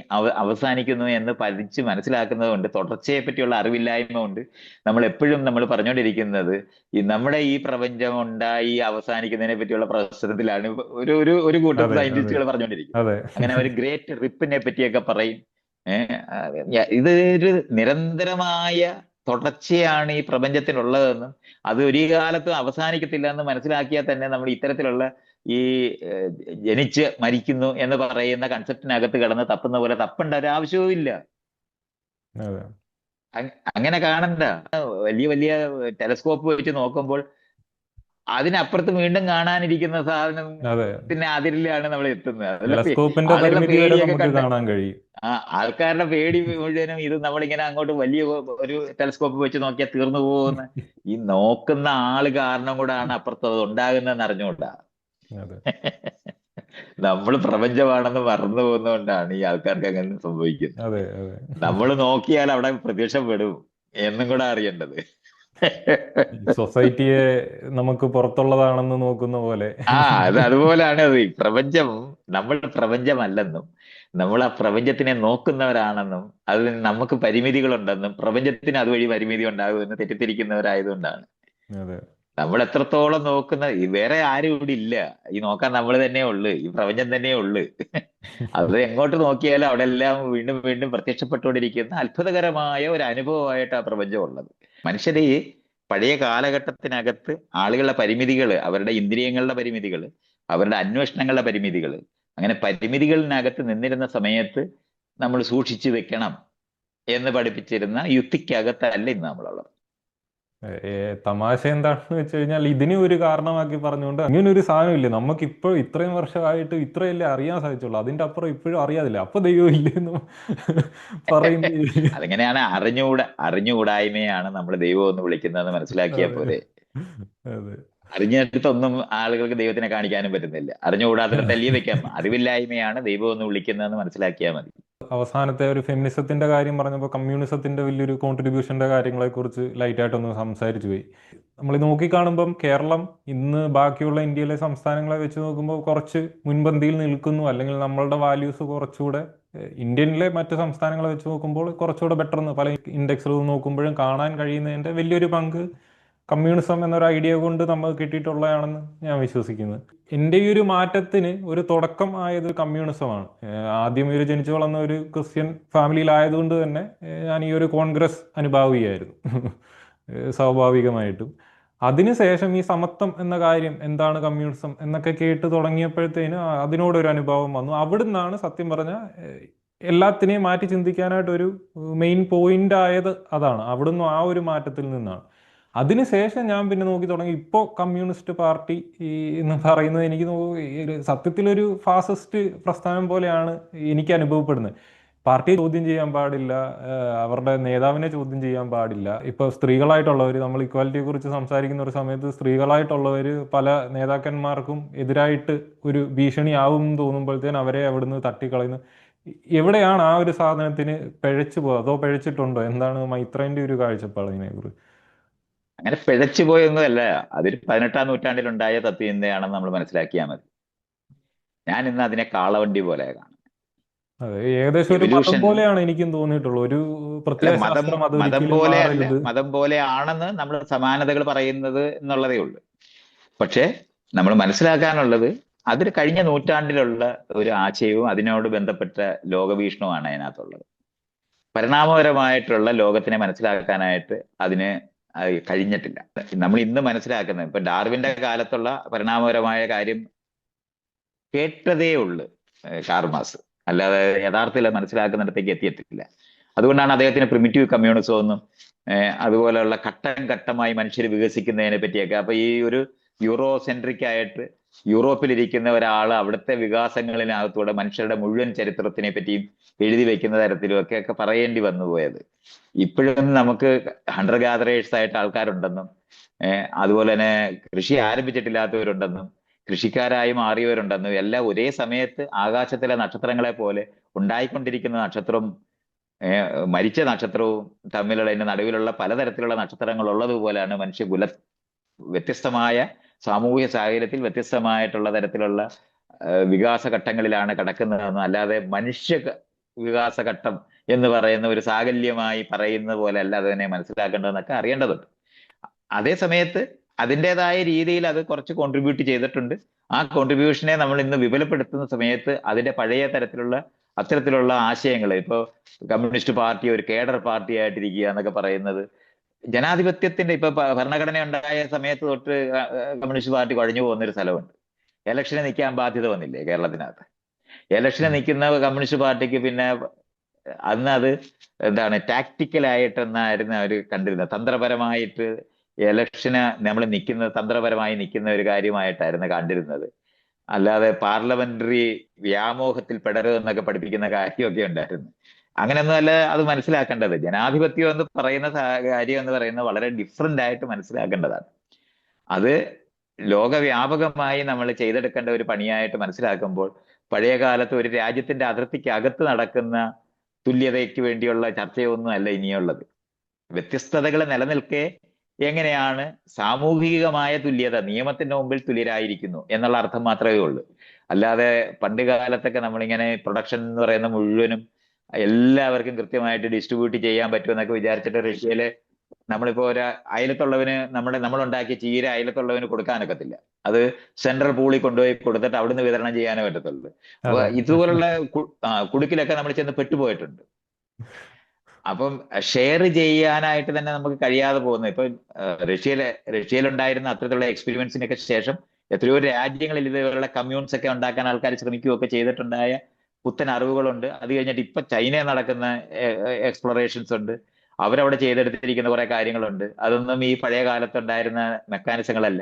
A: അവസാനിക്കുന്നു എന്ന് പഠിച്ച് മനസ്സിലാക്കുന്നത് കൊണ്ട്, തുടർച്ചയെ പറ്റിയുള്ള അറിവില്ലായ്മ കൊണ്ട് നമ്മൾ എപ്പോഴും നമ്മൾ പറഞ്ഞുകൊണ്ടിരിക്കുന്നത് ഈ നമ്മുടെ ഈ പ്രപഞ്ചം ഉണ്ടായി അവസാനിക്കുന്നതിനെ പറ്റിയുള്ള പ്രശ്നത്തിലാണ് ഒരു ഒരു ഒരു കൂട്ടം
B: അതെ അതെ
A: സയന്റിസ്റ്റുകൾ പറഞ്ഞുകൊണ്ടിരിക്കുന്നത്.
B: അതെ.
A: അങ്ങനെ ഒരു ഗ്രേറ്റ് റിപ്പിനെ പറ്റിയൊക്കെ പറയും. ഇത് ഒരു നിരന്തരമായ തുടർച്ചയാണ് ഈ പ്രപഞ്ചത്തിനുള്ളതെന്നും അത് ഒരു കാലത്തും അവസാനിക്കത്തില്ല എന്ന് മനസ്സിലാക്കിയാൽ തന്നെ നമ്മൾ ഇത്തരത്തിലുള്ള ഈ ഏഹ്, ജനിച്ച് മരിക്കുന്നു എന്ന് പറയുന്ന കൺസെപ്റ്റിനകത്ത് കിടന്ന് തപ്പുന്ന പോലെ തപ്പേണ്ട ഒരു ആവശ്യവും ഇല്ല.
B: അതെ
A: അങ്ങനെ കാണണ്ട. വലിയ വലിയ ടെലസ്കോപ്പ് വെച്ച് നോക്കുമ്പോൾ അതിനപ്പുറത്ത് വീണ്ടും കാണാനിരിക്കുന്ന
B: അതെ.
A: സാധനത്തിന്റെ അതിരിലാണ് നമ്മൾ എത്തുന്നത്. അതിലെ
B: ടെലസ്കോപ്പിന്റെ
A: ആളുകളുടെ
B: പരിമിതി വരെ
A: പേടിയൊക്കെ
B: നമുക്ക്
A: കണ്ട്
B: കാണാൻ കഴിയും.
A: ആൾക്കാരുടെ പേടി മുഴുവനും ഇത് നമ്മളിങ്ങനെ അങ്ങോട്ട് വലിയ ഒരു ടെലസ്കോപ്പ് വെച്ച് നോക്കിയാൽ തീർന്നു പോകുന്ന ഈ നോക്കുന്ന ആള് കാരണം കൂടാണ് അപ്പുറത്ത് അത് ഉണ്ടാകുന്നതെന്ന് അറിഞ്ഞുകൂടാ.
B: അതെ
A: നമ്മൾ പ്രപഞ്ചമാണെന്ന് മറന്നു പോകുന്നതുകൊണ്ടാണ് ഈ ആൾക്കാർക്ക് അങ്ങനെ സംഭവിക്കുന്നത്.
B: അതെ അതെ.
A: നമ്മൾ നോക്കിയാൽ അവിടെ പ്രത്യക്ഷപ്പെടും എന്നും കൂടെ അറിയേണ്ടത്.
B: ഈ സൊസൈറ്റിയെ നമുക്ക് പുറത്തുള്ളതാണെന്ന് നോക്കുന്ന പോലെ.
A: ആ, അതുപോലാണ് അത്. ഈ പ്രപഞ്ചം നമ്മൾ പ്രപഞ്ചമല്ലെന്നും നമ്മൾ ആ പ്രപഞ്ചത്തിനെ നോക്കുന്നവരാണെന്നും അതിന് നമുക്ക് പരിമിതികളുണ്ടെന്നും പ്രപഞ്ചത്തിന് അതുവഴി പരിമിതി ഉണ്ടാകുമെന്ന് തെറ്റിദ്ധരിക്കുന്നവരായതുകൊണ്ടാണ്.
B: അതെ
A: നമ്മൾ എത്രത്തോളം നോക്കുന്ന ഈ വേറെ ആരും ഇവിടെ ഇല്ല. ഈ നോക്കാൻ നമ്മൾ തന്നെ ഉള്ളു, ഈ പ്രപഞ്ചം തന്നെ ഉള്ളു. അത് എങ്ങോട്ട് നോക്കിയാലും അവിടെ എല്ലാം വീണ്ടും വീണ്ടും പ്രത്യക്ഷപ്പെട്ടുകൊണ്ടിരിക്കുന്ന അത്ഭുതകരമായ ഒരു അനുഭവമായിട്ട് ആ പ്രപഞ്ചം ഉള്ളത്. മനുഷ്യര് ഈ പഴയ കാലഘട്ടത്തിനകത്ത് ആളുകളുടെ പരിമിതികൾ, അവരുടെ ഇന്ദ്രിയങ്ങളുടെ പരിമിതികൾ, അവരുടെ അന്വേഷണങ്ങളുടെ പരിമിതികൾ, അങ്ങനെ പരിമിതികളിനകത്ത് നിന്നിരുന്ന സമയത്ത് നമ്മൾ സൂക്ഷിച്ചു വെക്കണം എന്ന് പഠിപ്പിച്ചിരുന്ന യുക്തിക്കകത്തല്ല ഇന്ന് നമ്മളുള്ളത്.
B: തമാശ എന്താണെന്ന് വെച്ച് കഴിഞ്ഞാൽ ഇതിനെ ഒരു കാരണമാക്കി പറഞ്ഞുകൊണ്ട് അങ്ങനെ ഒരു സാധനം ഇല്ലേ നമുക്ക് ഇപ്പോൾ ഇത്രയും വർഷമായിട്ട് ഇത്രയല്ലേ അറിയാൻ സാധിച്ചുള്ളൂ, അതിന്റെ അപ്പുറം ഇപ്പോഴും അറിയാതില്ല, അപ്പൊ ദൈവം ഇല്ലെന്ന് പറയുന്നത്.
A: അതെങ്ങനെയാണ് അറിഞ്ഞുകൂടായ്മയാണ് നമ്മൾ ദൈവം എന്ന് വിളിക്കുന്നതെന്ന് മനസ്സിലാക്കിയാൽ
B: അതെ
A: പോരെ.
B: അതെ
A: അറിഞ്ഞിടത്തൊന്നും ആളുകൾക്ക് ദൈവത്തിനെ കാണിക്കാനും പറ്റുന്നില്ല. അറിഞ്ഞുകൂടാത്തിടത്തല്ലേ വെക്കാം. അറിവില്ലായ്മയാണ് ദൈവം എന്ന് വിളിക്കുന്നതെന്ന് മനസ്സിലാക്കിയാൽ മതി.
B: അവസാനത്തെ ഒരു ഫെമിനിസത്തിന്റെ കാര്യം പറഞ്ഞപ്പോൾ കമ്മ്യൂണിസത്തിന്റെ വലിയൊരു കോൺട്രിബ്യൂഷന്റെ കാര്യങ്ങളെ കുറിച്ച് ലൈറ്റായിട്ടൊന്ന് സംസാരിച്ചു പോയി. നമ്മൾ നോക്കിക്കാണുമ്പം കേരളം ഇന്ന് ബാക്കിയുള്ള ഇന്ത്യയിലെ സംസ്ഥാനങ്ങളെ വെച്ച് നോക്കുമ്പോൾ കുറച്ച് മുൻപന്തിയിൽ നിൽക്കുന്നു, അല്ലെങ്കിൽ നമ്മളുടെ വാല്യൂസ് കുറച്ചുകൂടെ ഇന്ത്യയിലെ മറ്റ് സംസ്ഥാനങ്ങളെ വെച്ച് നോക്കുമ്പോൾ കുറച്ചുകൂടെ ബെറ്റർ എന്ന് പല ഇൻഡെക്സുകൾ നോക്കുമ്പോഴും കാണാൻ കഴിയുന്നതിന്റെ വലിയൊരു പങ്ക് കമ്മ്യൂണിസം എന്നൊരു ഐഡിയ കൊണ്ട് നമുക്ക് കിട്ടിയിട്ടുള്ളതാണെന്ന് ഞാൻ വിശ്വസിക്കുന്നത്. എൻ്റെ ഈ ഒരു മാറ്റത്തിന് ഒരു തുടക്കം ആയത് കമ്മ്യൂണിസമാണ്. ആദ്യം ഒരു ജനിച്ചു വളർന്ന ഒരു ക്രിസ്ത്യൻ ഫാമിലിയിലായതുകൊണ്ട് തന്നെ ഞാൻ ഈ ഒരു കോൺഗ്രസ് അനുഭാവിയായിരുന്നു. സ്വാഭാവികമായിട്ടും അതിനുശേഷം ഈ സമത്വം എന്ന കാര്യം എന്താണ് കമ്മ്യൂണിസം എന്നൊക്കെ കേട്ട് തുടങ്ങിയപ്പോഴത്തേന് അതിനോടൊരു അനുഭവം വന്നു. അവിടുന്നാണ് സത്യം പറഞ്ഞാൽ എല്ലാത്തിനെയും മാറ്റി ചിന്തിക്കാനായിട്ട് ഒരു മെയിൻ പോയിന്റ് ആയത് അതാണ്. അവിടുന്ന് ആ ഒരു മാറ്റത്തിൽ നിന്നാണ്. അതിനുശേഷം ഞാൻ പിന്നെ നോക്കി തുടങ്ങി. ഇപ്പോൾ കമ്മ്യൂണിസ്റ്റ് പാർട്ടി ഈ എന്ന് പറയുന്നത് എനിക്ക് സത്യത്തിലൊരു ഫാസിസ്റ്റ് പ്രസ്ഥാനം പോലെയാണ് എനിക്ക് അനുഭവപ്പെടുന്നത്. പാർട്ടിയെ ചോദ്യം ചെയ്യാൻ പാടില്ല, അവരുടെ നേതാവിനെ ചോദ്യം ചെയ്യാൻ പാടില്ല. ഇപ്പൊ സ്ത്രീകളായിട്ടുള്ളവർ, നമ്മൾ ഇക്വാലിറ്റിയെ കുറിച്ച് സംസാരിക്കുന്ന ഒരു സമയത്ത് സ്ത്രീകളായിട്ടുള്ളവർ പല നേതാക്കന്മാർക്കും എതിരായിട്ട് ഒരു ഭീഷണിയാവും എന്ന് തോന്നുമ്പോഴത്തേന് അവരെ അവിടുന്ന് തട്ടിക്കളയുന്നു. എവിടെയാണ് ആ ഒരു സാധനത്തിന് പിഴച്ചു പോകുക, അതോ പിഴച്ചിട്ടുണ്ടോ? എന്താണ് മൈത്രേന്റെ ഒരു കാഴ്ചപ്പാട് ഇതിനെക്കുറിച്ച്?
A: അങ്ങനെ പിഴച്ചു പോയൊന്നുമല്ല. അതൊരു 18-ാം നൂറ്റാണ്ടിലുണ്ടായ തത്വചിന്തയാണെന്ന് നമ്മൾ മനസ്സിലാക്കിയാൽ മതി. ഞാൻ ഇന്ന് അതിനെ കാളവണ്ടി പോലെ കാണും.
B: അതെ, ഏകദേശം ഒരു മതം
A: എവല്യൂഷൻ
B: പോലെയാണ് എനിക്കും തോന്നിയിട്ടുള്ളത്. ഒരു
A: അല്ല, മതം
B: പ്രത്യയശാസ്ത്രം
A: മതം
B: അതൊരിക്കലും
A: പോലെ അല്ല,
B: മാറരുത്.
A: മതം പോലെ ആണെന്ന് നമ്മൾ സമാനതകൾ പറയുന്നത് എന്നുള്ളതേ ഉള്ളൂ. പക്ഷെ നമ്മൾ മനസ്സിലാക്കാനുള്ളത് അതിൽ കഴിഞ്ഞ നൂറ്റാണ്ടിലുള്ള ഒരു ആശയവും അതിനോട് ബന്ധപ്പെട്ട ലോകവീക്ഷണവുമാണ് അതിനകത്തുള്ളത്. പരിണാമപരമായിട്ടുള്ള ലോകത്തിനെ മനസ്സിലാക്കാനായിട്ട് അതിന് കഴിഞ്ഞിട്ടില്ല. നമ്മൾ ഇന്ന് മനസ്സിലാക്കുന്നത് ഇപ്പൊ ഡാർവിന്റെ കാലത്തുള്ള പരിണാമപരമായ കാര്യം കേട്ടതേ ഉള്ളു കാർമാസ്, അല്ലാതെ യഥാർത്ഥത്തിൽ അത് മനസ്സിലാക്കുന്നിടത്തേക്ക് എത്തിയിട്ടില്ല. അതുകൊണ്ടാണ് അദ്ദേഹത്തിന് പ്രിമിറ്റീവ് കമ്മ്യൂണിസം എന്നും അതുപോലെയുള്ള ഘട്ടം ഘട്ടമായി മനുഷ്യർ വികസിക്കുന്നതിനെ പറ്റിയൊക്കെ. അപ്പൊ ഈ ഒരു യൂറോ സെൻട്രിക് ആയിട്ട് യൂറോപ്പിലിരിക്കുന്ന ഒരാൾ അവിടുത്തെ വികാസങ്ങളിനകത്തൂടെ മനുഷ്യരുടെ മുഴുവൻ ചരിത്രത്തിനെ പറ്റിയും എഴുതി വെക്കുന്ന തരത്തിലും ഒക്കെ പറയേണ്ടി വന്നു പോയത്. ഇപ്പോഴും നമുക്ക് ഹണ്ടർ ഗാദറേഴ്സ് ആയിട്ട് ആൾക്കാരുണ്ടെന്നും അതുപോലെ തന്നെ കൃഷി ആരംഭിച്ചിട്ടില്ലാത്തവരുണ്ടെന്നും കൃഷിക്കാരായി മാറിയവരുണ്ടെന്നും എല്ലാം ഒരേ സമയത്ത് ആകാശത്തിലെ നക്ഷത്രങ്ങളെ പോലെ ഉണ്ടായിക്കൊണ്ടിരിക്കുന്ന നക്ഷത്രവും മരിച്ച നക്ഷത്രവും തമ്മിലുള്ള അതിന്റെ നടുവിലുള്ള പലതരത്തിലുള്ള നക്ഷത്രങ്ങൾ ഉള്ളതുപോലെയാണ് മനുഷ്യകുല വ്യത്യസ്തമായ സാമൂഹ്യ സാഹചര്യത്തിൽ വ്യത്യസ്തമായിട്ടുള്ള തരത്തിലുള്ള വികാസ ഘട്ടങ്ങളിലാണ് കിടക്കുന്നതെന്ന്, അല്ലാതെ മനുഷ്യ വികാസഘട്ടം എന്ന് പറയുന്ന ഒരു സാകല്യമായി പറയുന്ന പോലെ അല്ല അതിനെ മനസ്സിലാക്കേണ്ടതെന്നൊക്കെ അറിയേണ്ടതുണ്ട്. അതേ സമയത്ത് അതിൻ്റെതായ രീതിയിൽ അത് കുറച്ച് കോൺട്രിബ്യൂട്ട് ചെയ്തിട്ടുണ്ട്. ആ കോൺട്രിബ്യൂഷനെ നമ്മൾ ഇന്ന് വിപുലപ്പെടുത്തുന്ന സമയത്ത് അതിന്റെ പഴയ തരത്തിലുള്ള അത്തരത്തിലുള്ള ആശയങ്ങൾ, ഇപ്പൊ കമ്മ്യൂണിസ്റ്റ് പാർട്ടി ഒരു കേഡർ പാർട്ടി ആയിട്ടിരിക്കുക എന്നൊക്കെ പറയുന്നത് ജനാധിപത്യത്തിന്റെ ഇപ്പൊ ഭരണഘടന ഉണ്ടായ സമയത്ത് തൊട്ട് കമ്മ്യൂണിസ്റ്റ് പാർട്ടി കുഴഞ്ഞു പോകുന്ന ഒരു സ്ഥലമുണ്ട്. ഇലക്ഷന് നിൽക്കാൻ ബാധ്യത വന്നില്ലേ കേരളത്തിനകത്ത്? ഇലക്ഷന് നിൽക്കുന്ന കമ്മ്യൂണിസ്റ്റ് പാർട്ടിക്ക് പിന്നെ അന്ന് അത് എന്താണ് ടാക്ടിക്കലായിട്ടെന്നായിരുന്നു അവർ കണ്ടിരുന്നത്. തന്ത്രപരമായിട്ട് ഇലക്ഷന് നമ്മൾ തന്ത്രപരമായി നിൽക്കുന്ന ഒരു കാര്യമായിട്ടായിരുന്നു കണ്ടിരുന്നത്. അല്ലാതെ പാർലമെന്ററി വ്യാമോഹത്തിൽ പെടരുത് എന്നൊക്കെ പഠിപ്പിക്കുന്ന കാര്യമൊക്കെ ഉണ്ടായിരുന്നു. അങ്ങനെയൊന്നും അല്ല അത് മനസ്സിലാക്കേണ്ടത്. ജനാധിപത്യം എന്ന് പറയുന്ന കാര്യം എന്ന് പറയുന്നത് വളരെ ഡിഫറെന്റ് ആയിട്ട് മനസ്സിലാക്കേണ്ടതാണ്. അത് ലോകവ്യാപകമായി നമ്മൾ ചെയ്തെടുക്കേണ്ട ഒരു പണിയായിട്ട് മനസ്സിലാക്കുമ്പോൾ പഴയ കാലത്ത് ഒരു രാജ്യത്തിന്റെ അതിർത്തിക്ക് അകത്ത് നടക്കുന്ന തുല്യതയ്ക്ക് വേണ്ടിയുള്ള ചർച്ചയൊന്നും അല്ല ഇനിയുള്ളത്. വ്യത്യസ്തതകൾ നിലനിൽക്കെ എങ്ങനെയാണ് സാമൂഹികമായ തുല്യത, നിയമത്തിന്റെ മുമ്പിൽ തുല്യരായിരിക്കുന്നു എന്നുള്ള അർത്ഥം മാത്രമേ ഉള്ളൂ. അല്ലാതെ പണ്ട് കാലത്തൊക്കെ നമ്മളിങ്ങനെ പ്രൊഡക്ഷൻ എന്ന് പറയുന്ന മുഴുവനും എല്ലാവർക്കും കൃത്യമായിട്ട് ഡിസ്ട്രിബ്യൂട്ട് ചെയ്യാൻ പറ്റുമെന്നൊക്കെ വിചാരിച്ചിട്ട് റഷ്യയില് നമ്മളിപ്പോ ഒരു അയലത്തുള്ളവന് നമ്മളുണ്ടാക്കിയ ചീര അയലത്തുള്ളവന് കൊടുക്കാനൊക്കത്തില്ല. അത് സെൻട്രൽ പൂളിൽ കൊണ്ടുപോയി കൊടുത്തിട്ട് അവിടുന്ന് വിതരണം ചെയ്യാനേ പറ്റത്തുള്ളൂ. അപ്പൊ
B: അതെ.
A: ഇതുപോലുള്ള കുടുക്കിലൊക്കെ നമ്മൾ ചെന്ന് പെട്ടുപോയിട്ടുണ്ട്. അപ്പം ഷെയർ ചെയ്യാനായിട്ട് തന്നെ നമുക്ക് കഴിയാതെ പോകുന്നു. ഇപ്പൊ റഷ്യയിലുണ്ടായിരുന്ന അത്തരത്തിലുള്ള എക്സ്പെരിമെന്റ്സിനൊക്കെ ശേഷം എത്രയോ രാജ്യങ്ങളിൽ ഇതുപോലുള്ള കമ്മ്യൂൺസ് ഒക്കെ ഉണ്ടാക്കാൻ ആൾക്കാർ ശ്രമിക്കുകയൊക്കെ ചെയ്തിട്ടുണ്ടായ പുത്തൻ അറിവുകളുണ്ട്. അത് കഴിഞ്ഞിട്ട് ഇപ്പൊ ചൈനയിൽ നടക്കുന്ന എക്സ്പ്ലോറേഷൻസ് ഉണ്ട്. അവരവിടെ ചെയ്തെടുത്തിരിക്കുന്ന കുറെ കാര്യങ്ങളുണ്ട്. അതൊന്നും ഈ പഴയ കാലത്തുണ്ടായിരുന്ന മെക്കാനിസങ്ങളല്ല.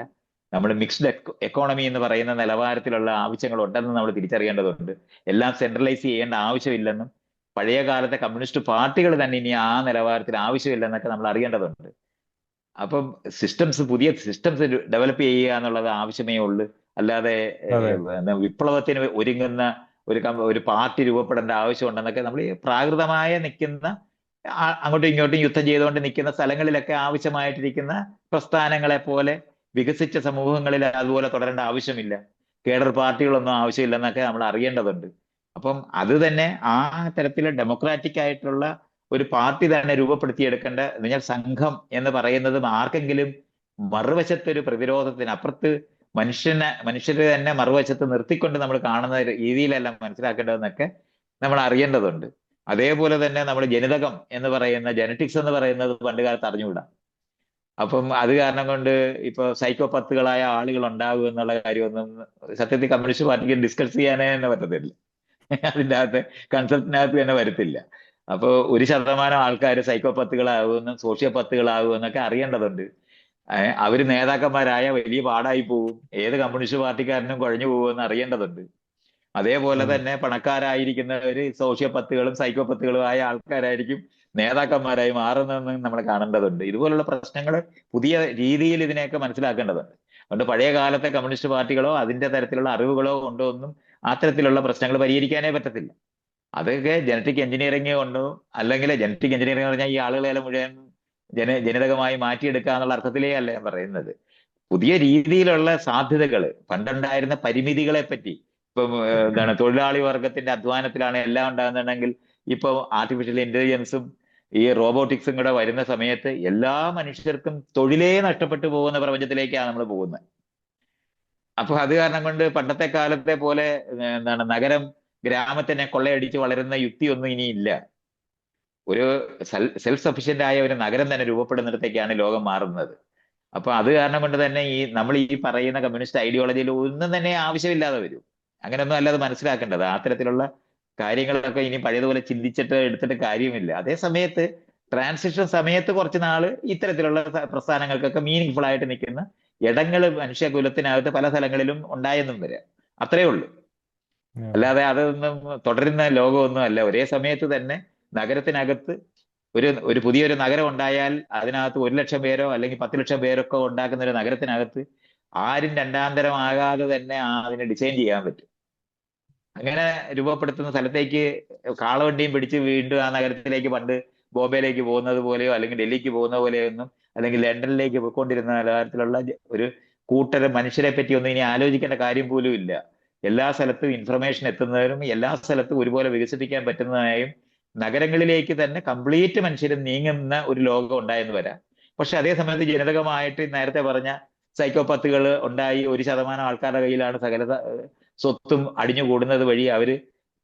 A: നമ്മൾ മിക്സ്ഡ് എക്കോണമി എന്ന് പറയുന്ന നിലവാരത്തിലുള്ള ആവശ്യങ്ങൾ ഉണ്ടെന്ന് നമ്മൾ തിരിച്ചറിയേണ്ടതുണ്ട്. എല്ലാം സെൻട്രലൈസ് ചെയ്യേണ്ട ആവശ്യമില്ലെന്നും പഴയ കാലത്തെ കമ്മ്യൂണിസ്റ്റ് പാർട്ടികൾ തന്നെ ഇനി ആ നിലവാരത്തിൽ ആവശ്യമില്ലെന്നൊക്കെ നമ്മൾ അറിയേണ്ടതുണ്ട്. അപ്പം പുതിയ സിസ്റ്റംസ് ഡെവലപ്പ് ചെയ്യുക എന്നുള്ളത് ആവശ്യമേ ഉള്ളൂ. അല്ലാതെ
B: അതെ.
A: വിപ്ലവത്തിന് ഒരുങ്ങുന്ന ഒരു പാർട്ടി രൂപപ്പെടേണ്ട ആവശ്യമുണ്ടെന്നൊക്കെ നമ്മൾ ഈ പ്രാകൃതമായ നിൽക്കുന്ന അങ്ങോട്ടും ഇങ്ങോട്ടും യുദ്ധം ചെയ്തുകൊണ്ട് നിൽക്കുന്ന സ്ഥലങ്ങളിലൊക്കെ ആവശ്യമായിട്ടിരിക്കുന്ന പ്രസ്ഥാനങ്ങളെ പോലെ വികസിച്ച സമൂഹങ്ങളിൽ അതുപോലെ തുടരേണ്ട ആവശ്യമില്ല. കേഡർ പാർട്ടികളൊന്നും ആവശ്യമില്ലെന്നൊക്കെ നമ്മൾ അറിയേണ്ടതുണ്ട്. അപ്പം അത് തന്നെ ആ തരത്തിൽ ഡെമോക്രാറ്റിക് ആയിട്ടുള്ള ഒരു പാർട്ടി തന്നെ രൂപപ്പെടുത്തിയെടുക്കേണ്ട എന്നുവെച്ചാൽ സംഘം എന്ന് പറയുന്നത് ആർക്കെങ്കിലും മറുവശത്ത് ഒരു പ്രതിരോധത്തിന് അപ്പുറത്ത് മനുഷ്യരെ തന്നെ മറുവശത്ത് നിർത്തിക്കൊണ്ട് നമ്മൾ കാണുന്ന രീതിയിലെല്ലാം മനസ്സിലാക്കേണ്ടതെന്നൊക്കെ നമ്മൾ അറിയേണ്ടതുണ്ട്. അതേപോലെ തന്നെ നമ്മൾ ജനിതകം എന്ന് പറയുന്ന ജനറ്റിക്സ് എന്ന് പറയുന്നത് പണ്ട് കാലത്ത് അറിഞ്ഞുകൂടാ. അപ്പം അത് കാരണം കൊണ്ട് ഇപ്പൊ സൈക്കോപത്തുകളായ ആളുകൾ ഉണ്ടാകും എന്നുള്ള കാര്യമൊന്നും സത്യത്തിൽ കമ്മ്യൂണിസ്റ്റ് പാർട്ടിക്ക് ഡിസ്കസ് ചെയ്യാനേ തന്നെ പറ്റത്തില്ല. അതിൻ്റെ അകത്ത് കൺസെപ്റ്റിനകത്ത് തന്നെ വരത്തില്ല. അപ്പോൾ 1% ആൾക്കാർ സൈക്കോപത്തുകളാകുമെന്നും സോഷ്യോപത്തുകളാകുമെന്നൊക്കെ അറിയേണ്ടതുണ്ട്. അവര് നേതാക്കന്മാരായ വലിയ പാടായി പോവും. ഏത് കമ്മ്യൂണിസ്റ്റ് പാർട്ടിക്കാരനും കുഴഞ്ഞു പോകുമെന്ന് അറിയേണ്ടതുണ്ട്. അതേപോലെ
B: അതെ.
A: തന്നെ പണക്കാരായിരിക്കുന്നവര് സോഷ്യോപത്തുകളും സൈക്കോപത്തുകളും ആയ ആൾക്കാരായിരിക്കും നേതാക്കന്മാരായി മാറുന്നതെന്ന് നമ്മൾ കാണേണ്ടതുണ്ട്. ഇതുപോലുള്ള പ്രശ്നങ്ങൾ പുതിയ രീതിയിൽ ഇതിനെയൊക്കെ മനസ്സിലാക്കേണ്ടതുണ്ട്. അതുകൊണ്ട് പഴയ കാലത്തെ കമ്മ്യൂണിസ്റ്റ് പാർട്ടികളോ അതിന്റെ തരത്തിലുള്ള അറിവുകളോ കൊണ്ടോ ഒന്നും അത്തരത്തിലുള്ള പ്രശ്നങ്ങൾ പരിഹരിക്കാനേ പറ്റത്തില്ല. അതൊക്കെ ജനറ്റിക് എഞ്ചിനീയറിംഗ് കൊണ്ടോ അല്ലെങ്കിൽ ജനറ്റിക് എഞ്ചിനീയറിംഗ് എന്ന് പറഞ്ഞാൽ ഈ ആളുകളെല്ലാം മുഴുവൻ ജനിതകമായി മാറ്റിയെടുക്കുക എന്നുള്ള അർത്ഥത്തിലേ അല്ല ഞാൻ പറയുന്നത്. പുതിയ രീതിയിലുള്ള സാധ്യതകൾ, പണ്ടുണ്ടായിരുന്ന പരിമിതികളെ പറ്റി ഇപ്പം എന്താണ് തൊഴിലാളി വർഗത്തിന്റെ അധ്വാനത്തിലാണ് എല്ലാം ഉണ്ടാകുന്നുണ്ടെങ്കിൽ ഇപ്പൊ ആർട്ടിഫിഷ്യൽ ഇന്റലിജൻസും ഈ റോബോട്ടിക്സും കൂടെ വരുന്ന സമയത്ത് എല്ലാ മനുഷ്യർക്കും തൊഴിലേ നഷ്ടപ്പെട്ടു പോകുന്ന പ്രപഞ്ചത്തിലേക്കാണ് നമ്മൾ പോകുന്നത്. അപ്പൊ അത് കാരണം കൊണ്ട് പണ്ടത്തെ കാലത്തെ പോലെ എന്താണ് നഗരം ഗ്രാമത്തിനെ കൊള്ളയടിച്ച് വളരുന്ന യുക്തിയൊന്നും ഇനിയില്ല. ഒരു സെൽഫ് സഫീഷ്യന്റ് ആയ ഒരു നഗരം തന്നെ രൂപപ്പെടുന്നിടത്തേക്കാണ് ലോകം മാറുന്നത്. അപ്പൊ അത് കാരണം കൊണ്ട് തന്നെ നമ്മൾ ഈ പറയുന്ന കമ്മ്യൂണിസ്റ്റ് ഐഡിയോളജിയിൽ ഒന്നും തന്നെ ആവശ്യമില്ലാതെ വരും. അങ്ങനെയൊന്നും അല്ലാതെ മനസ്സിലാക്കേണ്ടത്. അത്തരത്തിലുള്ള കാര്യങ്ങളൊക്കെ ഇനി പഴയതുപോലെ ചിന്തിച്ചിട്ട് എടുത്തിട്ട് കാര്യമില്ല. അതേ സമയത്ത് ട്രാൻസിഷൻ സമയത്ത് കുറച്ച് നാള് ഇത്തരത്തിലുള്ള പ്രസ്ഥാനങ്ങൾക്കൊക്കെ മീനിങ് ഫുൾ ആയിട്ട് നിൽക്കുന്ന ഇടങ്ങൾ മനുഷ്യകുലത്തിനകത്ത് പല സ്ഥലങ്ങളിലും ഉണ്ടായെന്നും വരാം. അത്രേ ഉള്ളൂ. അല്ലാതെ അതൊന്നും തുടരുന്ന ലോകമൊന്നും അല്ല. ഒരേ സമയത്ത് തന്നെ നഗരത്തിനകത്ത് ഒരു പുതിയൊരു നഗരം ഉണ്ടായാൽ അതിനകത്ത് 1 ലക്ഷം പേരോ അല്ലെങ്കിൽ 10 ലക്ഷം പേരൊക്കെ ഉണ്ടാക്കുന്ന ഒരു നഗരത്തിനകത്ത് ആരും രണ്ടാന്തരമാകാതെ തന്നെ അതിനെ ഡിസൈൻ ചെയ്യാൻ പറ്റും. അങ്ങനെ രൂപപ്പെടുത്തുന്ന സ്ഥലത്തേക്ക് കാളവണ്ടിയും പിടിച്ച് വീണ്ടും ആ നഗരത്തിലേക്ക് പണ്ട് ബോംബെയിലേക്ക് പോകുന്നത് പോലെയോ അല്ലെങ്കിൽ ഡൽഹിക്ക് പോകുന്ന പോലെയോ ഒന്നും, അല്ലെങ്കിൽ ലണ്ടനിലേക്ക് പോയിക്കൊണ്ടിരുന്ന തരത്തിലുള്ള ഒരു കൂട്ടരം മനുഷ്യരെ പറ്റി ഒന്നും ഇനി ആലോചിക്കേണ്ട കാര്യം പോലും ഇല്ല. എല്ലാ സ്ഥലത്തും ഇൻഫർമേഷൻ എത്തുന്നതിനും എല്ലാ സ്ഥലത്തും ഒരുപോലെ വികസിപ്പിക്കാൻ പറ്റുന്നതായും നഗരങ്ങളിലേക്ക് തന്നെ കംപ്ലീറ്റ് മനുഷ്യർ നീങ്ങുന്ന ഒരു ലോകം ഉണ്ടായെന്ന് വരാം. പക്ഷെ അതേ സമയത്ത് ജനിതകമായിട്ട് നേരത്തെ പറഞ്ഞ സൈക്കോപാത്തുകൾ ഉണ്ടായി 1% ആൾക്കാരുടെ കയ്യിലാണ് സകല സ്വത്തും അടിഞ്ഞുകൂടുന്നത് വഴി അവര്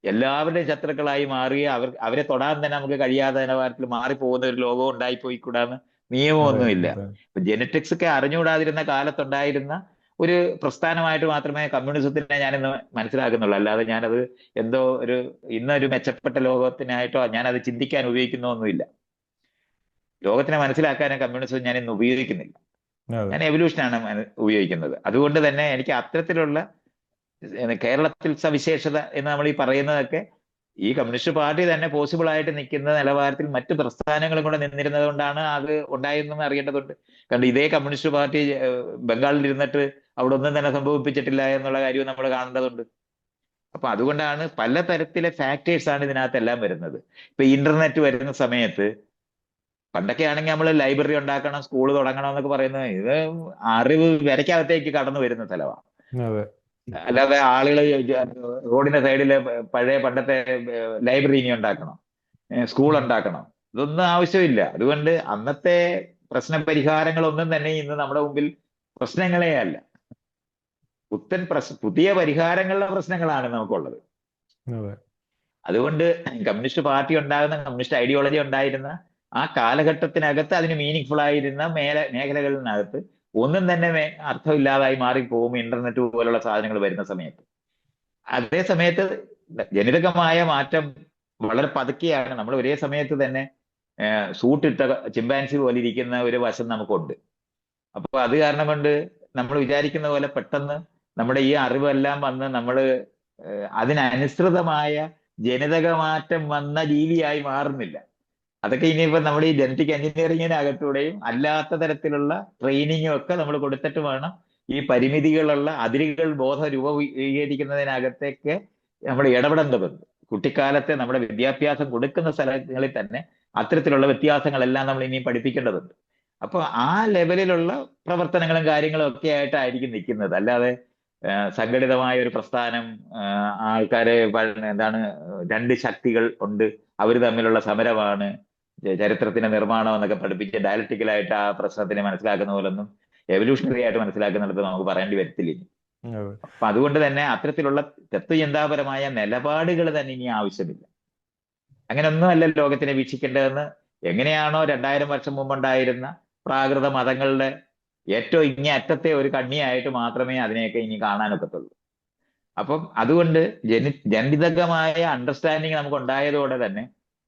A: എല്ലാവരുടെയും ശത്രുക്കളായി മാറി അവരെ തൊടാൻ തന്നെ നമുക്ക് കഴിയാത്ത നിലവാരത്തിൽ മാറിപ്പോകുന്ന ഒരു ലോകം ഉണ്ടായിപ്പോയിക്കൂടാന്ന് നിയമമൊന്നുമില്ല. ജെനറ്റിക്സ് ഒക്കെ അറിഞ്ഞുകൂടാതിരുന്ന കാലത്തുണ്ടായിരുന്ന ഒരു പ്രസ്ഥാനമായിട്ട് മാത്രമേ കമ്മ്യൂണിസത്തിനെ ഞാനിന്ന് മനസ്സിലാക്കുന്നുള്ളൂ. അല്ലാതെ ഞാനത് എന്തോ ഇന്നൊരു മെച്ചപ്പെട്ട ലോകത്തിനായിട്ടോ ഞാനത് ചിന്തിക്കാൻ ഉപയോഗിക്കുന്നൊന്നുമില്ല. ലോകത്തിനെ മനസ്സിലാക്കാനും കമ്മ്യൂണിസം ഞാൻ ഇന്ന് ഉപയോഗിക്കുന്നില്ല. ഞാൻ എവല്യൂഷനാണ് ഉപയോഗിക്കുന്നത്. അതുകൊണ്ട് തന്നെ എനിക്ക് അത്തരത്തിലുള്ള കേരളത്തിൽ സവിശേഷത എന്ന് നമ്മൾ ഈ പറയുന്നതൊക്കെ ഈ കമ്മ്യൂണിസ്റ്റ് പാർട്ടി തന്നെ പോസിബിൾ ആയിട്ട് നിൽക്കുന്ന നിലവാരത്തിൽ മറ്റു പ്രസ്ഥാനങ്ങളും കൂടെ നിന്നിരുന്നത് കൊണ്ടാണ് അത് ഉണ്ടായതെന്ന് അറിയേണ്ടതുണ്ട്. കാരണം ഇതേ കമ്മ്യൂണിസ്റ്റ് പാർട്ടി ബംഗാളിൽ ഇരുന്നിട്ട് അവിടെ ഒന്നും തന്നെ സംഭവിപ്പിച്ചിട്ടില്ല എന്നുള്ള കാര്യവും നമ്മൾ കാണേണ്ടതുണ്ട്. അപ്പൊ അതുകൊണ്ടാണ് പലതരത്തിലെ ഫാക്ടേഴ്സ് ആണ് ഇതിനകത്തെല്ലാം വരുന്നത്. ഇപ്പൊ ഇന്റർനെറ്റ് വരുന്ന സമയത്ത് പണ്ടൊക്കെ ആണെങ്കിൽ നമ്മൾ ലൈബ്രറി ഉണ്ടാക്കണം, സ്കൂൾ തുടങ്ങണം എന്നൊക്കെ പറയുന്നത് ഇത് അറിവ് വരയ്ക്കകത്തേക്ക് കടന്നു വരുന്ന സ്ഥലമാണ്. അല്ലാതെ ആളുകൾ റോഡിന്റെ സൈഡില് പണ്ടത്തെ ലൈബ്രറി ഇനി ഉണ്ടാക്കണം, സ്കൂൾ ഉണ്ടാക്കണം, ഇതൊന്നും ആവശ്യമില്ല. അതുകൊണ്ട് അന്നത്തെ പ്രശ്ന പരിഹാരങ്ങളൊന്നും തന്നെ ഇന്ന് നമ്മുടെ മുമ്പിൽ പ്രശ്നങ്ങളേ അല്ല, പുതിയ പരിഹാരങ്ങളുടെ പ്രശ്നങ്ങളാണ് നമുക്കുള്ളത്. അതുകൊണ്ട് കമ്മ്യൂണിസ്റ്റ് പാർട്ടി ഉണ്ടാകുന്ന, കമ്മ്യൂണിസ്റ്റ് ഐഡിയോളജി ഉണ്ടായിരുന്ന ആ കാലഘട്ടത്തിനകത്ത് അതിന് മീനിങ് ഫുൾ ആയിരുന്ന മേഖലകളിനകത്ത് ഒന്നും തന്നെ അർത്ഥമില്ലാതായി മാറിപ്പോകും ഇന്റർനെറ്റ് പോലുള്ള സാധനങ്ങൾ വരുന്ന സമയത്ത്. അതേ സമയത്ത് ജനിതകമായ മാറ്റം വളരെ പതുക്കെയാണ്. നമ്മൾ ഒരേ സമയത്ത് തന്നെ സൂട്ടിട്ട ചിമ്പാൻസി പോലെ ഇരിക്കുന്ന ഒരു വശം നമുക്കുണ്ട്. അപ്പൊ അത് കാരണം കൊണ്ട് നമ്മൾ വിചാരിക്കുന്ന പോലെ പെട്ടെന്ന് നമ്മുടെ ഈ അറിവെല്ലാം വന്ന് നമ്മൾ അതിനനുസൃതമായ ജനിതക മാറ്റം വന്ന ജീവിയായി മാറുന്നില്ല. അതൊക്കെ ഇനിയിപ്പോ നമ്മൾ ഈ ജനറ്റിക് എഞ്ചിനീയറിങ്ങിനകത്തൂടെയും അല്ലാത്ത തരത്തിലുള്ള ട്രെയിനിങ്ങും ഒക്കെ നമ്മൾ കൊടുത്തിട്ട് വേണം ഈ പരിമിതികളുള്ള അതിരുകൾ ബോധം രൂപീകരിക്കുന്നതിനകത്തേക്ക് നമ്മൾ ഇടപെടേണ്ടതുണ്ട്. കുട്ടിക്കാലത്തെ നമ്മുടെ വിദ്യാഭ്യാസം കൊടുക്കുന്ന സ്ഥലങ്ങളിൽ തന്നെ അത്തരത്തിലുള്ള വ്യത്യാസങ്ങളെല്ലാം നമ്മൾ ഇനിയും പഠിപ്പിക്കേണ്ടതുണ്ട്. അപ്പൊ ആ ലെവലിലുള്ള പ്രവർത്തനങ്ങളും കാര്യങ്ങളും ഒക്കെ ആയിട്ടായിരിക്കും നിൽക്കുന്നത്. അല്ലാതെ സംഘടിതമായ ഒരു പ്രസ്ഥാനം, ആൾക്കാരെ എന്താണ്, രണ്ട് ശക്തികൾ ഉണ്ട്, അവർ തമ്മിലുള്ള സമരമാണ് ചരിത്രത്തിന്റെ നിർമ്മാണം എന്നൊക്കെ പഠിപ്പിച്ച് ഡയലക്ടിക്കലായിട്ട് ആ പ്രശ്നത്തിനെ മനസ്സിലാക്കുന്ന പോലൊന്നും എവല്യൂഷണറി ആയിട്ട് മനസ്സിലാക്കുന്നിടത്ത് നമുക്ക് പറയേണ്ടി വരത്തില്ല ഇനി. അപ്പൊ അതുകൊണ്ട് തന്നെ അത്തരത്തിലുള്ള തത്വചിന്താപരമായ നിലപാടുകൾ തന്നെ ഇനി ആവശ്യമില്ല. അങ്ങനെയൊന്നും അല്ല ലോകത്തിനെ വീക്ഷിക്കേണ്ടതെന്ന്. എങ്ങനെയാണോ 2000 വർഷം മുമ്പുണ്ടായിരുന്ന പ്രാകൃത മതങ്ങളുടെ ഏറ്റവും ഇങ്ങേ അറ്റത്തെ ഒരു കണ്ണിയായിട്ട് മാത്രമേ അതിനെയൊക്കെ ഇനി കാണാനൊക്കത്തുള്ളൂ. അപ്പം അതുകൊണ്ട് ജനിതകമായ അണ്ടർസ്റ്റാൻഡിങ് നമുക്ക് ഉണ്ടായതോടെ തന്നെ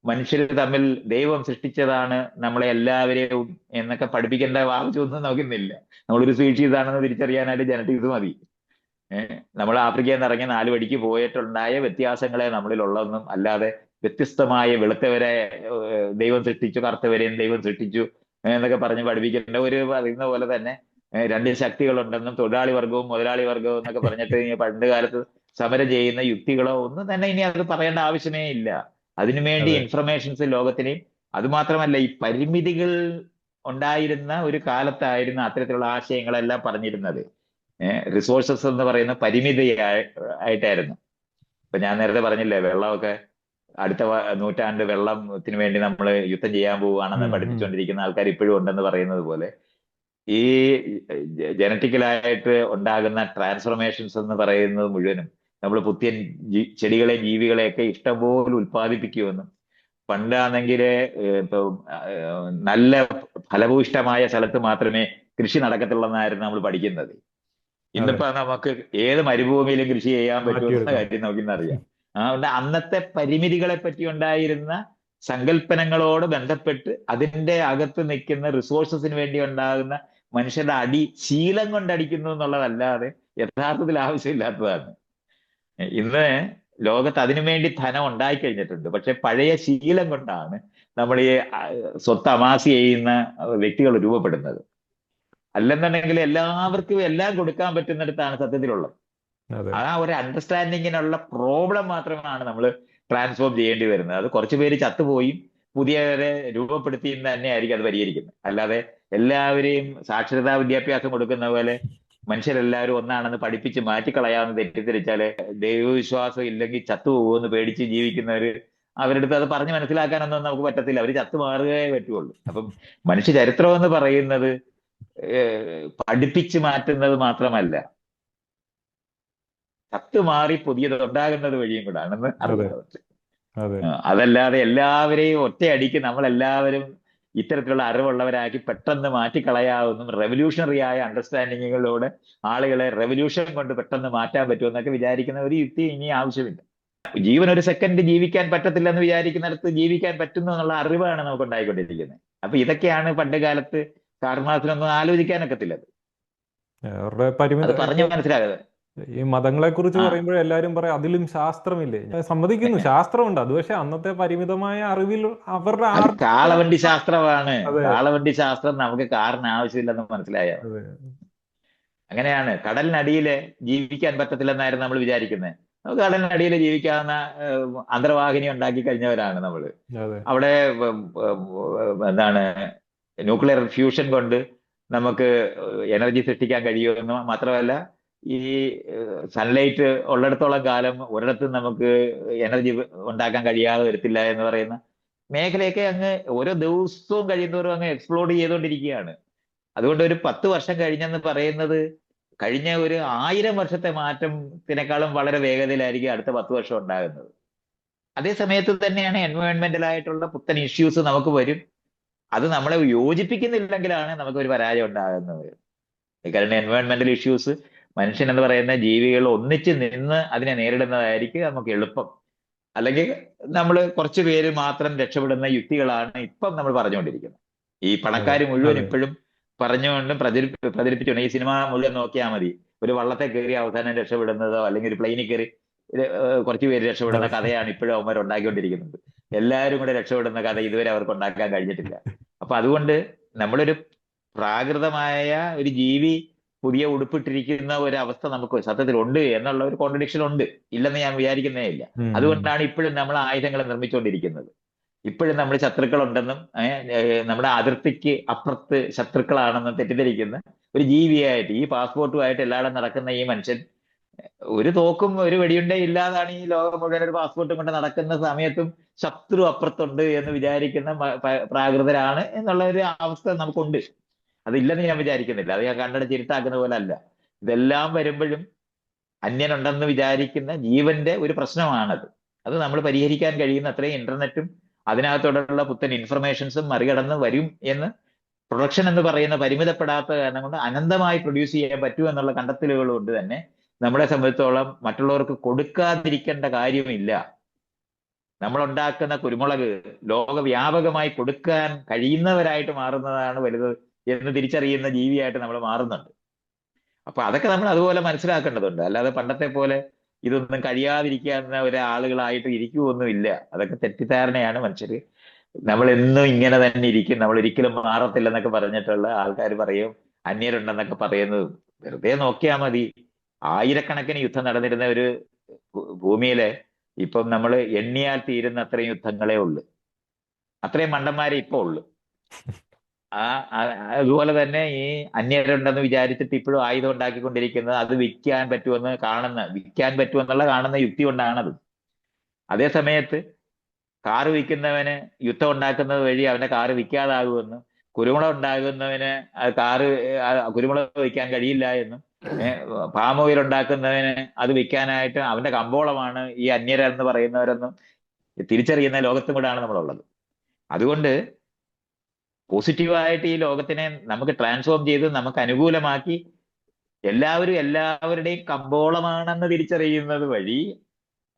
A: മനുഷ്യർ തമ്മിൽ ദൈവം സൃഷ്ടിച്ചതാണ് നമ്മളെ എല്ലാവരെയും എന്നൊക്കെ പഠിപ്പിക്കേണ്ട ആവശ്യമൊന്നും നമുക്കിന്നില്ല. നമ്മളൊരു സ്പീഷീസ് ആണെന്ന് തിരിച്ചറിയാനായിട്ട് ജനറ്റിക്സ് മതി. നമ്മൾ ആഫ്രിക്കയിൽ നിന്ന് ഇറങ്ങി 4 പടിക്ക് പോയിട്ടുണ്ടായ വ്യത്യാസങ്ങളെ നമ്മളിലുള്ളതൊന്നും അല്ലാതെ വ്യത്യസ്തമായ വെളുത്തവരെ ദൈവം സൃഷ്ടിച്ചു, കറുത്തവരെയും ദൈവം സൃഷ്ടിച്ചു എന്നൊക്കെ പറഞ്ഞ് പഠിപ്പിക്കേണ്ട ഒരു പറയുന്ന പോലെ തന്നെ 2 ശക്തികളുണ്ടെന്നും തൊഴിലാളി വർഗവും മുതലാളി വർഗവും എന്നൊക്കെ പറഞ്ഞിട്ട് പണ്ട് കാലത്ത് സമരം ചെയ്യുന്ന യുക്തികളോ ഒന്നും തന്നെ ഇനി അത് പറയേണ്ട ആവശ്യമേ ഇല്ല. അതിനുവേണ്ടി ഇൻഫർമേഷൻസ് ലോകത്തിനെയും, അതുമാത്രമല്ല ഈ പരിമിതികൾ ഉണ്ടായിരുന്ന ഒരു കാലത്തായിരുന്നു അത്തരത്തിലുള്ള ആശയങ്ങളെല്ലാം പറഞ്ഞിരുന്നത്. റിസോഴ്സസ് എന്ന് പറയുന്ന ആയിട്ടായിരുന്നു. ഇപ്പൊ ഞാൻ നേരത്തെ പറഞ്ഞില്ലേ, വെള്ളമൊക്കെ അടുത്ത നൂറ്റാണ്ട് വെള്ളത്തിന് വേണ്ടി നമ്മൾ യുദ്ധം ചെയ്യാൻ പോവുകയാണെന്ന്
B: ഉം, ഉം.
A: പഠിപ്പിച്ചുകൊണ്ടിരിക്കുന്ന ആൾക്കാർ ഇപ്പോഴും ഉണ്ടെന്ന് പറയുന്നത് പോലെ, ഈ ജനറ്റിക്കലായിട്ട് ഉണ്ടാകുന്ന ട്രാൻസ്ഫോർമേഷൻസ് എന്ന് പറയുന്നത് മുഴുവനും നമ്മൾ പുതിയ ചെടികളെ ജീവികളെയൊക്കെ ഇഷ്ടംപോലെ ഉൽപ്പാദിപ്പിക്കുമെന്നും, പണ്ടാണെങ്കിൽ ഇപ്പൊ നല്ല ഫലഭൂയിഷ്ടമായ സ്ഥലത്ത് മാത്രമേ കൃഷി നടക്കത്തുള്ളെന്നായിരുന്നു നമ്മൾ പഠിക്കുന്നത്.
B: അതെ,
A: ഇന്നിപ്പോ നമുക്ക് ഏത് മരുഭൂമിയിലും കൃഷി ചെയ്യാൻ പറ്റുമെന്ന
B: മാറ്റിയെടുക്കാം.
A: കാര്യം നമുക്കിന്നറിയാം. അതുകൊണ്ട് അന്നത്തെ പരിമിതികളെ പറ്റി ഉണ്ടായിരുന്ന സങ്കല്പനങ്ങളോട് ബന്ധപ്പെട്ട് അതിന്റെ അകത്ത് നിൽക്കുന്ന റിസോഴ്സസിന് വേണ്ടി ഉണ്ടാകുന്ന മനുഷ്യരുടെ അടി ശീലം കൊണ്ട് അടിക്കുന്നു എന്നുള്ളതല്ലാതെ യഥാർത്ഥത്തിൽ ആവശ്യമില്ലാത്തതാണ്. ഇന്ന് ലോകത്ത് അതിനു വേണ്ടി ധനം ഉണ്ടായി കഴിഞ്ഞിട്ടുണ്ട്. പക്ഷെ പഴയ ശീലം കൊണ്ടാണ് നമ്മൾ ഈ സ്വത്ത് അമാസി ചെയ്യുന്ന വ്യക്തികൾ രൂപപ്പെടുന്നത്. അല്ലെന്നുണ്ടെങ്കിൽ എല്ലാവർക്കും എല്ലാം കൊടുക്കാൻ പറ്റുന്നിടത്താണ് സത്യത്തിലുള്ളത്.
B: അതെ,
A: ആ ഒരു അണ്ടർസ്റ്റാൻഡിങ്ങിനുള്ള പ്രോബ്ലം മാത്രമാണ് നമ്മൾ ട്രാൻസ്ഫോം ചെയ്യേണ്ടി വരുന്നത്. അത് കുറച്ചു പേര് ചത്തുപോയി പുതിയവരെ രൂപപ്പെടുത്തിയും തന്നെയായിരിക്കും അത് പരിഹരിക്കുന്നത്. അല്ലാതെ എല്ലാവരെയും സാക്ഷരതാ വിദ്യാഭ്യാസം കൊടുക്കുന്ന പോലെ മനുഷ്യരെല്ലാവരും ഒന്നാണെന്ന് പഠിപ്പിച്ച് മാറ്റിക്കളയാമെന്ന് തെറ്റിദ്ധരിച്ചാല്, ദൈവവിശ്വാസം ഇല്ലെങ്കിൽ ചത്തുപോകുമെന്ന് പേടിച്ച് ജീവിക്കുന്നവര് അവരുടെ അടുത്ത് അത് പറഞ്ഞ് മനസ്സിലാക്കാനൊന്നും നമുക്ക് പറ്റത്തില്ല. അവർ ചത്തു മാറുകയേ പറ്റുള്ളൂ. അപ്പം മനുഷ്യ ചരിത്രം എന്ന് പറയുന്നത് പഠിപ്പിച്ച് മാറ്റുന്നത് മാത്രമല്ല, ചത്തു മാറി പുതിയത് ഉണ്ടാകുന്നത് വഴിയും കൂടാണെന്ന്
B: അതെ,
A: അറിയേണ്ടതുണ്ട്.
B: അതെ.
A: അതല്ലാതെ എല്ലാവരെയും ഒറ്റയടിക്ക് നമ്മളെല്ലാവരും ഇത്തരത്തിലുള്ള അറിവുള്ളവരാക്കി പെട്ടെന്ന് മാറ്റിക്കളയാവുന്ന റെവല്യൂഷണറി ആയ അണ്ടർസ്റ്റാൻഡിങ്ങുകളിലൂടെ ആളുകളെ റെവല്യൂഷൻ കൊണ്ട് പെട്ടെന്ന് മാറ്റാൻ പറ്റുമെന്നൊക്കെ വിചാരിക്കുന്ന ഒരു യുക്തി ഇനി ആവശ്യമില്ല. ജീവൻ ഒരു സെക്കൻഡ് ജീവിക്കാൻ പറ്റത്തില്ലെന്ന് വിചാരിക്കുന്നിടത്ത് ജീവിക്കാൻ പറ്റുന്നു എന്നുള്ള അറിവാണ് നമുക്ക് ഉണ്ടായിക്കൊണ്ടിരിക്കുന്നത്. അപ്പൊ ഇതൊക്കെയാണ് പണ്ട് കാലത്ത് കാർമാസിനൊന്നും ആലോചിക്കാനൊക്കത്തില്ല.
B: അവരുടെ
A: അത്
B: പരിമിത
A: പറഞ്ഞു മനസ്സിലാകുന്നത്.
B: ഈ മതങ്ങളെ കുറിച്ച്
A: ആ
B: പറയുമ്പോൾ എല്ലാവരും പറയും അതിലും ശാസ്ത്രമില്ലേ. ഞാൻ സമ്മതിക്കുന്നു, ശാസ്ത്രമുണ്ട്. അത് പക്ഷെ അന്നത്തെ പരിമിതമായ അറിവിൽ അവരുടെ
A: അത്
B: ആർജിച്ച.
A: കാളവണ്ടി ശാസ്ത്രമാണ്.
B: അതെ,
A: കാളവണ്ടി ശാസ്ത്രം നമുക്ക് കാറിന് ആവശ്യമില്ലെന്ന് മനസ്സിലായോ?
B: അതെ,
A: അങ്ങനെയാണ്. കടലിനടിയിൽ ജീവിക്കാൻ പറ്റത്തില്ലെന്നായിരുന്നു നമ്മൾ വിചാരിക്കുന്നത്. നമുക്ക് കടലിനടിയിൽ ജീവിക്കാവുന്ന അന്തർവാഹിനി ഉണ്ടാക്കി കഴിഞ്ഞവരാണ് നമ്മൾ.
B: അതെ,
A: അവിടെ എന്താണ്, ന്യൂക്ലിയർ ഫ്യൂഷൻ കൊണ്ട് നമുക്ക് എനർജി സൃഷ്ടിക്കാൻ കഴിയുമെന്ന് മാത്രമല്ല, ഈ സൺലൈറ്റ് ഉള്ളിടത്തോളം കാലം ഒരിടത്തും നമുക്ക് എനർജി ഉണ്ടാക്കാൻ കഴിയാതെ വരത്തില്ല എന്ന് പറയുന്ന മേഖലയൊക്കെ അങ്ങ് ഓരോ ദിവസവും കഴിയുന്നവരും അങ്ങ് എക്സ്പ്ലോർ ചെയ്തുകൊണ്ടിരിക്കുകയാണ്. അതുകൊണ്ട് ഒരു 10 വർഷം കഴിഞ്ഞെന്ന് പറയുന്നത് കഴിഞ്ഞ ഒരു 1000 വർഷത്തെ മാറ്റത്തിനേക്കാളും വളരെ വേഗതയിലായിരിക്കും അടുത്ത 10 വർഷം ഉണ്ടാകുന്നത്. അതേ സമയത്ത് തന്നെയാണ് എൻവയോൺമെന്റൽ ആയിട്ടുള്ള പുത്തൻ ഇഷ്യൂസ് നമുക്ക് വരും. അത് നമ്മളെ യോജിപ്പിക്കുന്നില്ലെങ്കിലാണ് നമുക്ക് ഒരു പരാജയം ഉണ്ടാകുന്നത്. കാരണം എൻവയോൺമെന്റൽ ഇഷ്യൂസ് മനുഷ്യൻ എന്ന് പറയുന്ന ജീവികൾ ഒന്നിച്ച് നിന്ന് അതിനെ നേരിടുന്നതായിരിക്കും നമുക്ക് എളുപ്പം. അല്ലെങ്കിൽ നമ്മൾ കുറച്ച് പേര് മാത്രം രക്ഷപ്പെടുന്ന യുക്തികളാണ് ഇപ്പം നമ്മൾ പറഞ്ഞുകൊണ്ടിരിക്കുന്നത്. ഈ
B: അതെ,
A: പണക്കാർ മുഴുവൻ
B: അതെ,
A: ഇപ്പോഴും പറഞ്ഞുകൊണ്ടും പ്രചരിപ്പിച്ചുകൊണ്ട് ഈ സിനിമ മുഴുവൻ നോക്കിയാൽ മതി. ഒരു വള്ളത്തെ കയറി അവസാനം രക്ഷപ്പെടുന്നതോ അല്ലെങ്കിൽ ഒരു പ്ലെയിനിൽ കയറി കുറച്ച് പേര് രക്ഷപ്പെടുന്ന
B: അതെ.
A: കഥയാണ് ഇപ്പോഴും അവന്മാർ ഉണ്ടാക്കിക്കൊണ്ടിരിക്കുന്നത്. എല്ലാവരും കൂടെ രക്ഷപ്പെടുന്ന കഥ ഇതുവരെ അവർക്ക് ഉണ്ടാക്കാൻ കഴിഞ്ഞിട്ടില്ല. അപ്പൊ അതുകൊണ്ട് നമ്മളൊരു പ്രാകൃതമായ ഒരു ജീവി പുതിയ ഉടുപ്പിട്ടിരിക്കുന്ന ഒരു അവസ്ഥ നമുക്ക് സത്യത്തിൽ ഉണ്ട് എന്നുള്ള ഒരു കോൺട്രഡിക്ഷൻ ഉണ്ട്. ഇല്ലെന്ന് ഞാൻ വിചാരിക്കുന്നേ ഇല്ല.
B: ഉം, ഉം.
A: അതുകൊണ്ടാണ് ഇപ്പോഴും നമ്മൾ ആയുധങ്ങൾ നിർമ്മിച്ചുകൊണ്ടിരിക്കുന്നത്. ഇപ്പോഴും നമ്മൾ ശത്രുക്കളുണ്ടെന്നും നമ്മുടെ അതിർത്തിക്ക് അപ്പുറത്ത് ശത്രുക്കളാണെന്നും തെറ്റിദ്ധരിക്കുന്ന ഒരു ജീവിയായിട്ട് ഈ പാസ്പോർട്ടുമായിട്ട് എല്ലായിടും നടക്കുന്ന ഈ മനുഷ്യൻ ഒരു തോക്കും ഒരു വെടിയുണ്ടേ ഇല്ലാതാണ് ഈ ലോകം മുഴുവൻ ഒരു പാസ്പോർട്ടും കൊണ്ട് നടക്കുന്ന സമയത്തും ശത്രു അപ്പുറത്തുണ്ട് എന്ന് വിചാരിക്കുന്ന പ്രാകൃതരാണ് എന്നുള്ള ഒരു അവസ്ഥ നമുക്കുണ്ട്. അതില്ലെന്ന് ഞാൻ വിചാരിക്കുന്നില്ല. അത് ഞാൻ കണ്ണടച്ച് ഇരുട്ടാക്കുന്ന പോലെ അല്ല. ഇതെല്ലാം വരുമ്പോഴും അന്യനുണ്ടെന്ന് വിചാരിക്കുന്ന ജീവന്റെ ഒരു പ്രശ്നമാണത്. അത് നമ്മൾ പരിഹരിക്കാൻ കഴിയുന്ന അത്രയും ഇന്റർനെറ്റും അതിനകത്തോടുള്ള പുത്തൻ ഇൻഫർമേഷൻസും മറികടന്ന് വരും എന്ന് പ്രൊഡക്ഷൻ എന്ന് പറയുന്ന പരിമിതപ്പെടാത്ത കാരണം കൊണ്ട് അനന്തമായി പ്രൊഡ്യൂസ് ചെയ്യാൻ പറ്റും എന്നുള്ള കണ്ടെത്തലുകൾ കൊണ്ട് തന്നെ നമ്മളെ സംബന്ധിച്ചോളം മറ്റുള്ളവർക്ക് കൊടുക്കാതിരിക്കേണ്ട കാര്യമില്ല. നമ്മൾ ഉണ്ടാക്കുന്ന കുരുമുളക് ലോകവ്യാപകമായി കൊടുക്കാൻ കഴിയുന്നവരായിട്ട് മാറുന്നതാണ് വലുത് എന്ന് തിരിച്ചറിയുന്ന ജീവിയായിട്ട് നമ്മൾ മാറുന്നുണ്ട്. അപ്പൊ അതൊക്കെ നമ്മൾ അതുപോലെ മനസ്സിലാക്കേണ്ടതുണ്ട്. അല്ലാതെ പണ്ടത്തെ പോലെ ഇതൊന്നും കഴിയാതിരിക്കാവുന്ന ഒരാളുകളായിട്ട് ഇരിക്കുമൊന്നുമില്ല. അതൊക്കെ തെറ്റിദ്ധാരണയാണ് മനുഷ്യര്. നമ്മൾ എന്നും ഇങ്ങനെ തന്നെ ഇരിക്കും, നമ്മൾ ഒരിക്കലും മാറത്തില്ലെന്നൊക്കെ പറഞ്ഞിട്ടുള്ള ആൾക്കാർ പറയും, അന്യരുണ്ടെന്നൊക്കെ പറയുന്നത് വെറുതെ നോക്കിയാൽ മതി. ആയിരക്കണക്കിന് യുദ്ധം നടന്നിരുന്ന ഒരു ഭൂമിയിലെ ഇപ്പം നമ്മൾ എണ്ണിയാൽ തീരുന്ന അത്രയും യുദ്ധങ്ങളേ ഉള്ളു. അത്രയും മണ്ടന്മാരെ ഇപ്പൊ ഉള്ളു. അതുപോലെ തന്നെ ഈ അന്യരുണ്ടെന്ന് വിചാരിച്ചിട്ട് ഇപ്പോഴും ആയുധം ഉണ്ടാക്കിക്കൊണ്ടിരിക്കുന്നത് അത് വിൽക്കാൻ പറ്റുമെന്നുള്ള കാണുന്ന യുക്തി കൊണ്ടാണത്. അതേ സമയത്ത് കാറ് വിൽക്കുന്നവന് യുദ്ധം ഉണ്ടാക്കുന്നത് വഴി അവന്റെ കാറ് വിൽക്കാതാകുമെന്നും, കുരുമുളക് ഉണ്ടാകുന്നവന് കുരുമുളക് വിൽക്കാൻ കഴിയില്ല എന്നും, പാം ഓയിൽ ഉണ്ടാക്കുന്നവന് അത് വിൽക്കാനായിട്ട് അവന്റെ കമ്പോളമാണ് ഈ അന്യരെന്ന് പറയുന്നവരെന്നും തിരിച്ചറിയുന്ന ലോകത്തും കൂടാണ് നമ്മളുള്ളത്. അതുകൊണ്ട് പോസിറ്റീവായിട്ട് ഈ ലോകത്തിനെ നമുക്ക് ട്രാൻസ്ഫോം ചെയ്ത് നമുക്ക് അനുകൂലമാക്കി എല്ലാവരും എല്ലാവരുടെയും കമ്പോളമാണെന്ന് തിരിച്ചറിയുന്നത് വഴി,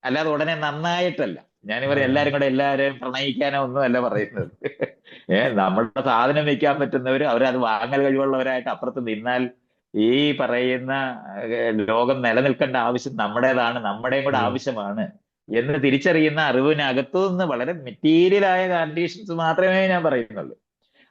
A: അല്ലാതെ ഉടനെ നന്നായിട്ടല്ല. ഞാൻ പറയും
B: അതെ
A: എല്ലാരും കൂടെ എല്ലാവരെയും പ്രണയിക്കാനോ ഒന്നും അല്ല പറയുന്നത്. നമ്മളുടെ സാധനം വിൽക്കാൻ പറ്റുന്നവര് അവരത് വാങ്ങൽ കഴിവുള്ളവരായിട്ട് അപ്പുറത്ത് നിന്നാൽ ഈ പറയുന്ന ലോകം നിലനിൽക്കേണ്ട ആവശ്യം നമ്മുടേതാണ്, നമ്മുടെയും കൂടെ
B: അതെ
A: ആവശ്യമാണ് എന്ന് തിരിച്ചറിയുന്ന അറിവിനകത്തു നിന്ന് വളരെ മെറ്റീരിയലായ കണ്ടീഷൻസ് മാത്രമേ ഞാൻ പറയുന്നുള്ളൂ.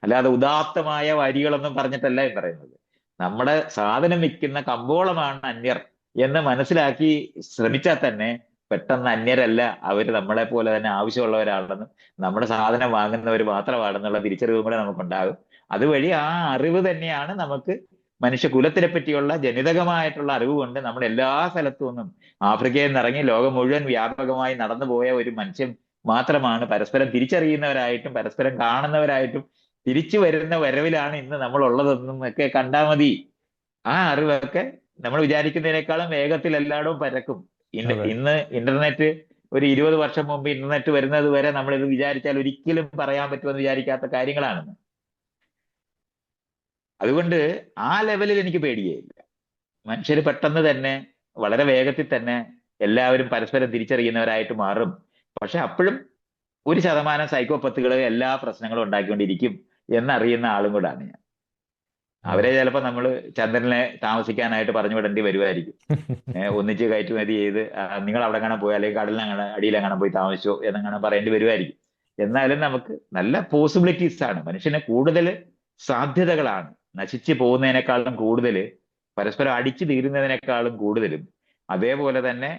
A: അല്ലാതെ ഉദാത്തമായ വരികളൊന്നും പറഞ്ഞിട്ടല്ല ഞാൻ പറയുന്നത്. നമ്മുടെ സാധനം വിൽക്കുന്ന കമ്പോളമാണ് അന്യർ എന്ന് മനസ്സിലാക്കി ശ്രമിച്ചാൽ തന്നെ പെട്ടെന്ന് അന്യരല്ല, അവര് നമ്മളെ പോലെ തന്നെ ആവശ്യമുള്ളവരാണെന്നും നമ്മുടെ സാധനം വാങ്ങുന്നവർ മാത്രമാണെന്നുള്ള തിരിച്ചറിവും കൂടെ നമുക്കുണ്ടാകും. അതുവഴി ആ അറിവ് തന്നെയാണ് നമുക്ക് മനുഷ്യകുലത്തിനെ പറ്റിയുള്ള ജനിതകമായിട്ടുള്ള അറിവ് കൊണ്ട് നമ്മൾ എല്ലാ സ്ഥലത്തു നിന്നും ആഫ്രിക്കയിൽ നിന്നിറങ്ങി ലോകം മുഴുവൻ വ്യാപകമായി നടന്നുപോയ ഒരു മനുഷ്യൻ മാത്രമാണ് പരസ്പരം തിരിച്ചറിയുന്നവരായിട്ടും പരസ്പരം കാണുന്നവരായിട്ടും തിരിച്ചു വരുന്ന വരവിലാണ് ഇന്ന് നമ്മൾ ഉള്ളതെന്നും ഒക്കെ കണ്ടാൽ മതി. ആ അറിവൊക്കെ നമ്മൾ വിചാരിക്കുന്നതിനേക്കാളും വേഗത്തിൽ എല്ലായിടവും പരക്കും.
B: അതെ
A: ഇന്ന് ഇന്റർനെറ്റ് ഒരു 20 വർഷം മുമ്പ് ഇന്റർനെറ്റ് വരുന്നത് വരെ നമ്മൾ ഇത് വിചാരിച്ചാൽ ഒരിക്കലും പറയാൻ പറ്റുമെന്ന് വിചാരിക്കാത്ത കാര്യങ്ങളാണ്. അതുകൊണ്ട് ആ ലെവലിൽ എനിക്ക് പേടിയേ ഇല്ല. മനുഷ്യർ പെട്ടെന്ന് തന്നെ വളരെ വേഗത്തിൽ തന്നെ എല്ലാവരും പരസ്പരം തിരിച്ചറിയുന്നവരായിട്ട് മാറും. പക്ഷെ അപ്പോഴും 1% സൈക്കോപത്തുകൾ എല്ലാ പ്രശ്നങ്ങളും ഉണ്ടാക്കിക്കൊണ്ടിരിക്കും എന്നറിയുന്ന ആളും കൂടാണ് ഞാൻ.
B: അതെ
A: അവരെ ചിലപ്പോൾ നമ്മൾ ചന്ദ്രനെ താമസിക്കാനായിട്ട് പറഞ്ഞു വിടേണ്ടി വരുമായിരിക്കും. ഒന്നിച്ച് കയറ്റുമതി ചെയ്ത് നിങ്ങൾ അവിടെ കാണാൻ പോയി അല്ലെങ്കിൽ കടലിനെ അടിയിലെങ്ങനെ പോയി താമസിച്ചോ എന്നങ്ങനെ പറയേണ്ടി വരുമായിരിക്കും. എന്നാലും നമുക്ക് നല്ല പോസിബിലിറ്റീസ് ആണ്, മനുഷ്യന് കൂടുതൽ സാധ്യതകളാണ്. നശിച്ചു പോകുന്നതിനേക്കാളും കൂടുതൽ, പരസ്പരം അടിച്ചു തീരുന്നതിനേക്കാളും കൂടുതലും, അതേപോലെ തന്നെ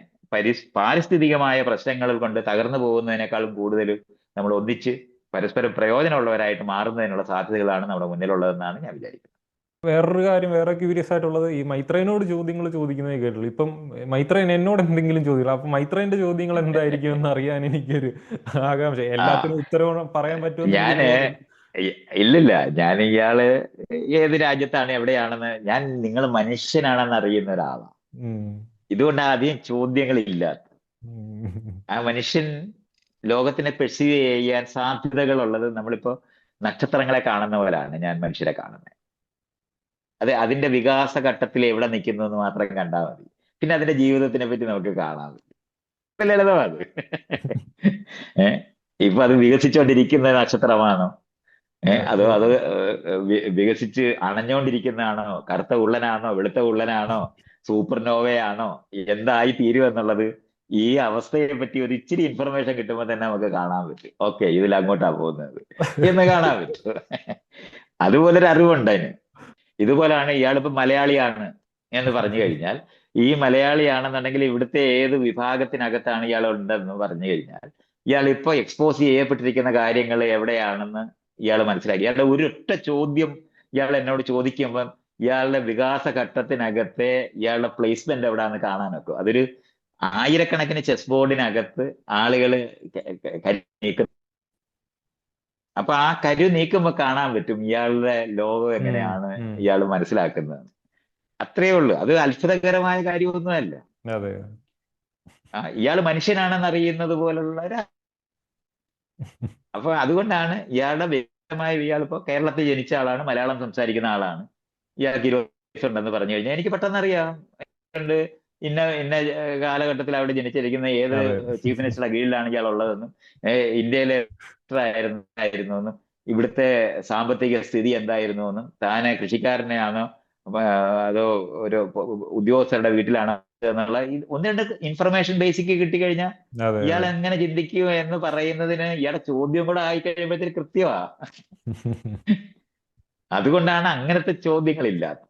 A: പാരിസ്ഥിതികമായ പ്രശ്നങ്ങൾ കൊണ്ട് തകർന്നു പോകുന്നതിനേക്കാളും കൂടുതൽ നമ്മൾ ഒന്നിച്ച് പരസ്പരം പ്രയോജനമുള്ളവരായിട്ട് മാറുന്നതിനുള്ള സാധ്യതകളാണ് നമ്മുടെ മുന്നിലുള്ളതെന്നാണ് ഞാൻ വിചാരിക്കുന്നത്.
B: വേറൊരു കാര്യം, വേറെ ക്യൂരിയസ് ആയിട്ടുള്ളത്, ഈ മൈത്രേനോട് ചോദ്യങ്ങൾ ചോദിക്കുന്നത് കേട്ടുള്ളൂ. ഇപ്പം മൈത്രേൻ എന്നോട് എന്തെങ്കിലും ചോദിക്കണം, അപ്പൊ മൈത്രേന്റെ ചോദ്യങ്ങൾ എന്തായിരിക്കും എന്ന് അറിയാൻ എനിക്കൊരു ആകാംക്ഷ.
A: ആ
B: എല്ലാത്തിനും ഉത്തരവ് പറയാൻ പറ്റുമെന്ന് എനിക്ക്
A: ഞാന്
B: തോന്നുന്നു.
A: ഇല്ലില്ല, ഞാൻ ഇയാള് ഏത് രാജ്യത്താണ് എവിടെയാണെന്ന് നിങ്ങൾ മനുഷ്യനാണെന്ന് അറിയുന്ന ഒരാളാണ്.
B: ഉം.
A: ഇതുകൊണ്ട് ആദ്യം ചോദ്യങ്ങളില്ല.
B: ഉം.
A: ആ മനുഷ്യൻ ലോകത്തിനെ പെർസീവ് ചെയ്യാൻ സാധ്യതകളുള്ളത് നമ്മളിപ്പോ നക്ഷത്രങ്ങളെ കാണുന്ന പോലാണ് ഞാൻ മനുഷ്യരെ കാണുന്നത്. അതിന്റെ വികാസ ഘട്ടത്തിൽ എവിടെ നിൽക്കുന്നു എന്ന് മാത്രം കണ്ടാൽ മതി. പിന്നെ അതിന്റെ ജീവിതത്തിനെ പറ്റി നമുക്ക് കാണാം. ലളിതമാണ്. ഏഹ് ഇപ്പൊ അത് വികസിച്ചുകൊണ്ടിരിക്കുന്ന നക്ഷത്രമാണോ, അതോ അത് വികസിച്ച് അണഞ്ഞുകൊണ്ടിരിക്കുന്നതാണോ, കറുത്ത ഉള്ളനാണോ, വെളുത്ത ഉള്ളനാണോ, സൂപ്പർനോവയാണോ, എന്തായി തീരുമെന്നുള്ളത് ഈ അവസ്ഥയെ പറ്റി ഒരു ഇച്ചിരി ഇൻഫർമേഷൻ കിട്ടുമ്പോൾ തന്നെ നമുക്ക് കാണാൻ പറ്റും. ഓക്കെ, ഇതിൽ അങ്ങോട്ടാ പോകുന്നത് എന്ന് കാണാൻ പറ്റും. അതുപോലൊരു അറിവുണ്ട് അതിന്. ഇതുപോലാണ് ഇയാളിപ്പോ മലയാളിയാണ് എന്ന് പറഞ്ഞു കഴിഞ്ഞാൽ, ഈ മലയാളിയാണെന്നുണ്ടെങ്കിൽ ഇവിടുത്തെ ഏത് വിഭാഗത്തിനകത്താണ് ഇയാൾ ഉണ്ടെന്ന് പറഞ്ഞു കഴിഞ്ഞാൽ, ഇയാൾ ഇപ്പൊ എക്സ്പോസ് ചെയ്യപ്പെട്ടിരിക്കുന്ന കാര്യങ്ങൾ എവിടെയാണെന്ന് ഇയാൾ മനസ്സിലാക്കി. ഇയാളുടെ ഒരൊറ്റ ചോദ്യം ഇയാൾ എന്നോട് ചോദിക്കുമ്പം ഇയാളുടെ വികാസ ഘട്ടത്തിനകത്തെ ഇയാളുടെ പ്ലേസ്മെന്റ് എവിടെയാണെന്ന് കാണാനൊക്കെ, അതൊരു ആയിരക്കണക്കിന് ചെസ് ബോർഡിനകത്ത് ആളുകൾ കരു നീക്കും. അപ്പൊ ആ കരു നീക്കുമ്പോ കാണാൻ പറ്റും ഇയാളുടെ ലോകം
B: ഉം.
A: എങ്ങനെയാണ്
B: ഉം.
A: ഇയാൾ മനസ്സിലാക്കുന്നത്. അത്രയേ ഉള്ളൂ. അത് അത്ഭുതകരമായ കാര്യമൊന്നുമല്ല.
B: അതെ
A: ഇയാൾ മനുഷ്യനാണെന്ന് അറിയുന്നത് പോലുള്ള അപ്പൊ അതുകൊണ്ടാണ് ഇയാളുടെ വ്യക്തമായ, ഇയാളിപ്പോ കേരളത്തിൽ ജനിച്ച ആളാണ്, മലയാളം സംസാരിക്കുന്ന ആളാണ്, ഇയാൾക്ക് 20 വയസ്സുണ്ടെന്ന് പറഞ്ഞു കഴിഞ്ഞാൽ എനിക്ക് പെട്ടെന്ന് അറിയാം ഉണ്ട്. ഇന്ന ഇന്ന കാലഘട്ടത്തിൽ അവിടെ ജനിച്ചിരിക്കുന്ന ഏത്
B: അതെ
A: ചീഫ് മിനിസ്റ്ററുടെ കീഴിലാണ് ഇയാൾ ഉള്ളതെന്നും, ഇന്ത്യയിലെ ആയിരുന്നു എന്നും, ഇവിടുത്തെ സാമ്പത്തിക സ്ഥിതി എന്തായിരുന്നു എന്നും, താനെ കൃഷിക്കാരനെയാണോ അതോ ഒരു ഉദ്യോഗസ്ഥരുടെ വീട്ടിലാണോ എന്നുള്ള ഒന്ന് രണ്ട് ഇൻഫർമേഷൻ ബേസിക് കിട്ടിക്കഴിഞ്ഞാൽ
B: അതെ
A: ഇയാൾ
B: അതെ
A: എങ്ങനെ ചിന്തിക്കുക എന്ന് പറയുന്നതിന് ഇയാളുടെ ചോദ്യം കൂടെ ആയി കഴിയുമ്പോഴത്തേക്ക് കൃത്യമാ. അതുകൊണ്ടാണ് അങ്ങനത്തെ ചോദ്യങ്ങളില്ലാത്തത്.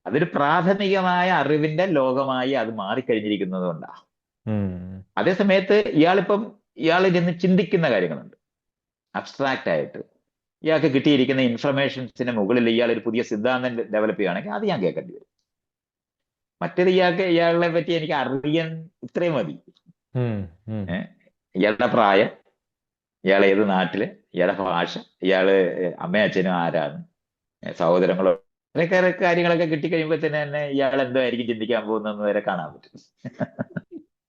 A: അതൊരു പ്രാഥമികമായ അറിവിന്റെ ലോകമായി അത് മാറിക്കഴിഞ്ഞിരിക്കുന്നത് കൊണ്ടാണ്.
B: ഉം.
A: അതേ സമയത്ത് ഇയാൾ ഇരുന്ന് ചിന്തിക്കുന്ന കാര്യങ്ങളുണ്ട് അബ്സ്ട്രാക്റ്റ് ആയിട്ട്. ഇയാൾക്ക് കിട്ടിയിരിക്കുന്ന ഇൻഫർമേഷൻസിന് മുകളിൽ ഇയാൾ ഒരു പുതിയ സിദ്ധാന്തം ഡെവലപ്പ് ചെയ്യുകയാണെങ്കിൽ അത് ഞാൻ കേൾക്കേണ്ടി വരും. മറ്റേത് ഇയാളെ പറ്റി എനിക്ക് അറിയാൻ ഇത്രയും മതി. ഇയാളുടെ പ്രായം, ഇയാൾ ഏത് നാട്ടില്, ഇയാളുടെ ഭാഷ, ഇയാള് അമ്മയും അച്ഛനും ആരാണ്, സഹോദരങ്ങളോ, ഇതൊക്കെ കാര്യങ്ങളൊക്കെ കിട്ടിക്കഴിയുമ്പോൾ തന്നെ ഇയാൾ എന്തായിരിക്കും ചിന്തിക്കാൻ പോകുന്നതെന്ന് വരെ കാണാൻ പറ്റും.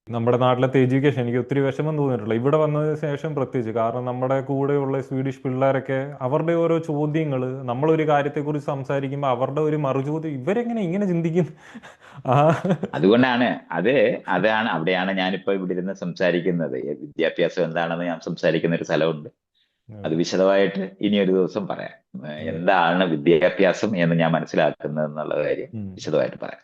B: നമ്മുടെ നാട്ടിലത്തെ എഡ്യൂക്കേഷൻ എനിക്ക് ഒത്തിരി വിഷമം തോന്നിയിട്ടില്ല ഇവിടെ വന്നതിന് ശേഷം, പ്രത്യേകിച്ച്. കാരണം നമ്മുടെ കൂടെയുള്ള സ്വീഡിഷ് പിള്ളേരൊക്കെ അവരുടെ ഓരോ ചോദ്യങ്ങൾ, നമ്മളൊരു കാര്യത്തെക്കുറിച്ച് സംസാരിക്കുമ്പോൾ അവരുടെ ഒരു മറുചോദ്യം, ഇവരെങ്ങനെ ഇങ്ങനെ ചിന്തിക്കും? ആ
A: അതുകൊണ്ടാണ് അതാണ് അവിടെയാണ് ഞാനിപ്പോ ഇവിടെ ഇരുന്ന് സംസാരിക്കുന്നത്. വിദ്യാഭ്യാസം എന്താണെന്ന് ഞാൻ സംസാരിക്കുന്ന ഒരു സ്ഥലമുണ്ട്. അത് വിശദമായിട്ട് ഇനി ഒരു ദിവസം പറയാം. എന്താണ് വിദ്യാഭ്യാസം എന്ന് ഞാൻ മനസ്സിലാക്കുന്നത് എന്നുള്ള കാര്യം വിശദമായിട്ട് പറയാം.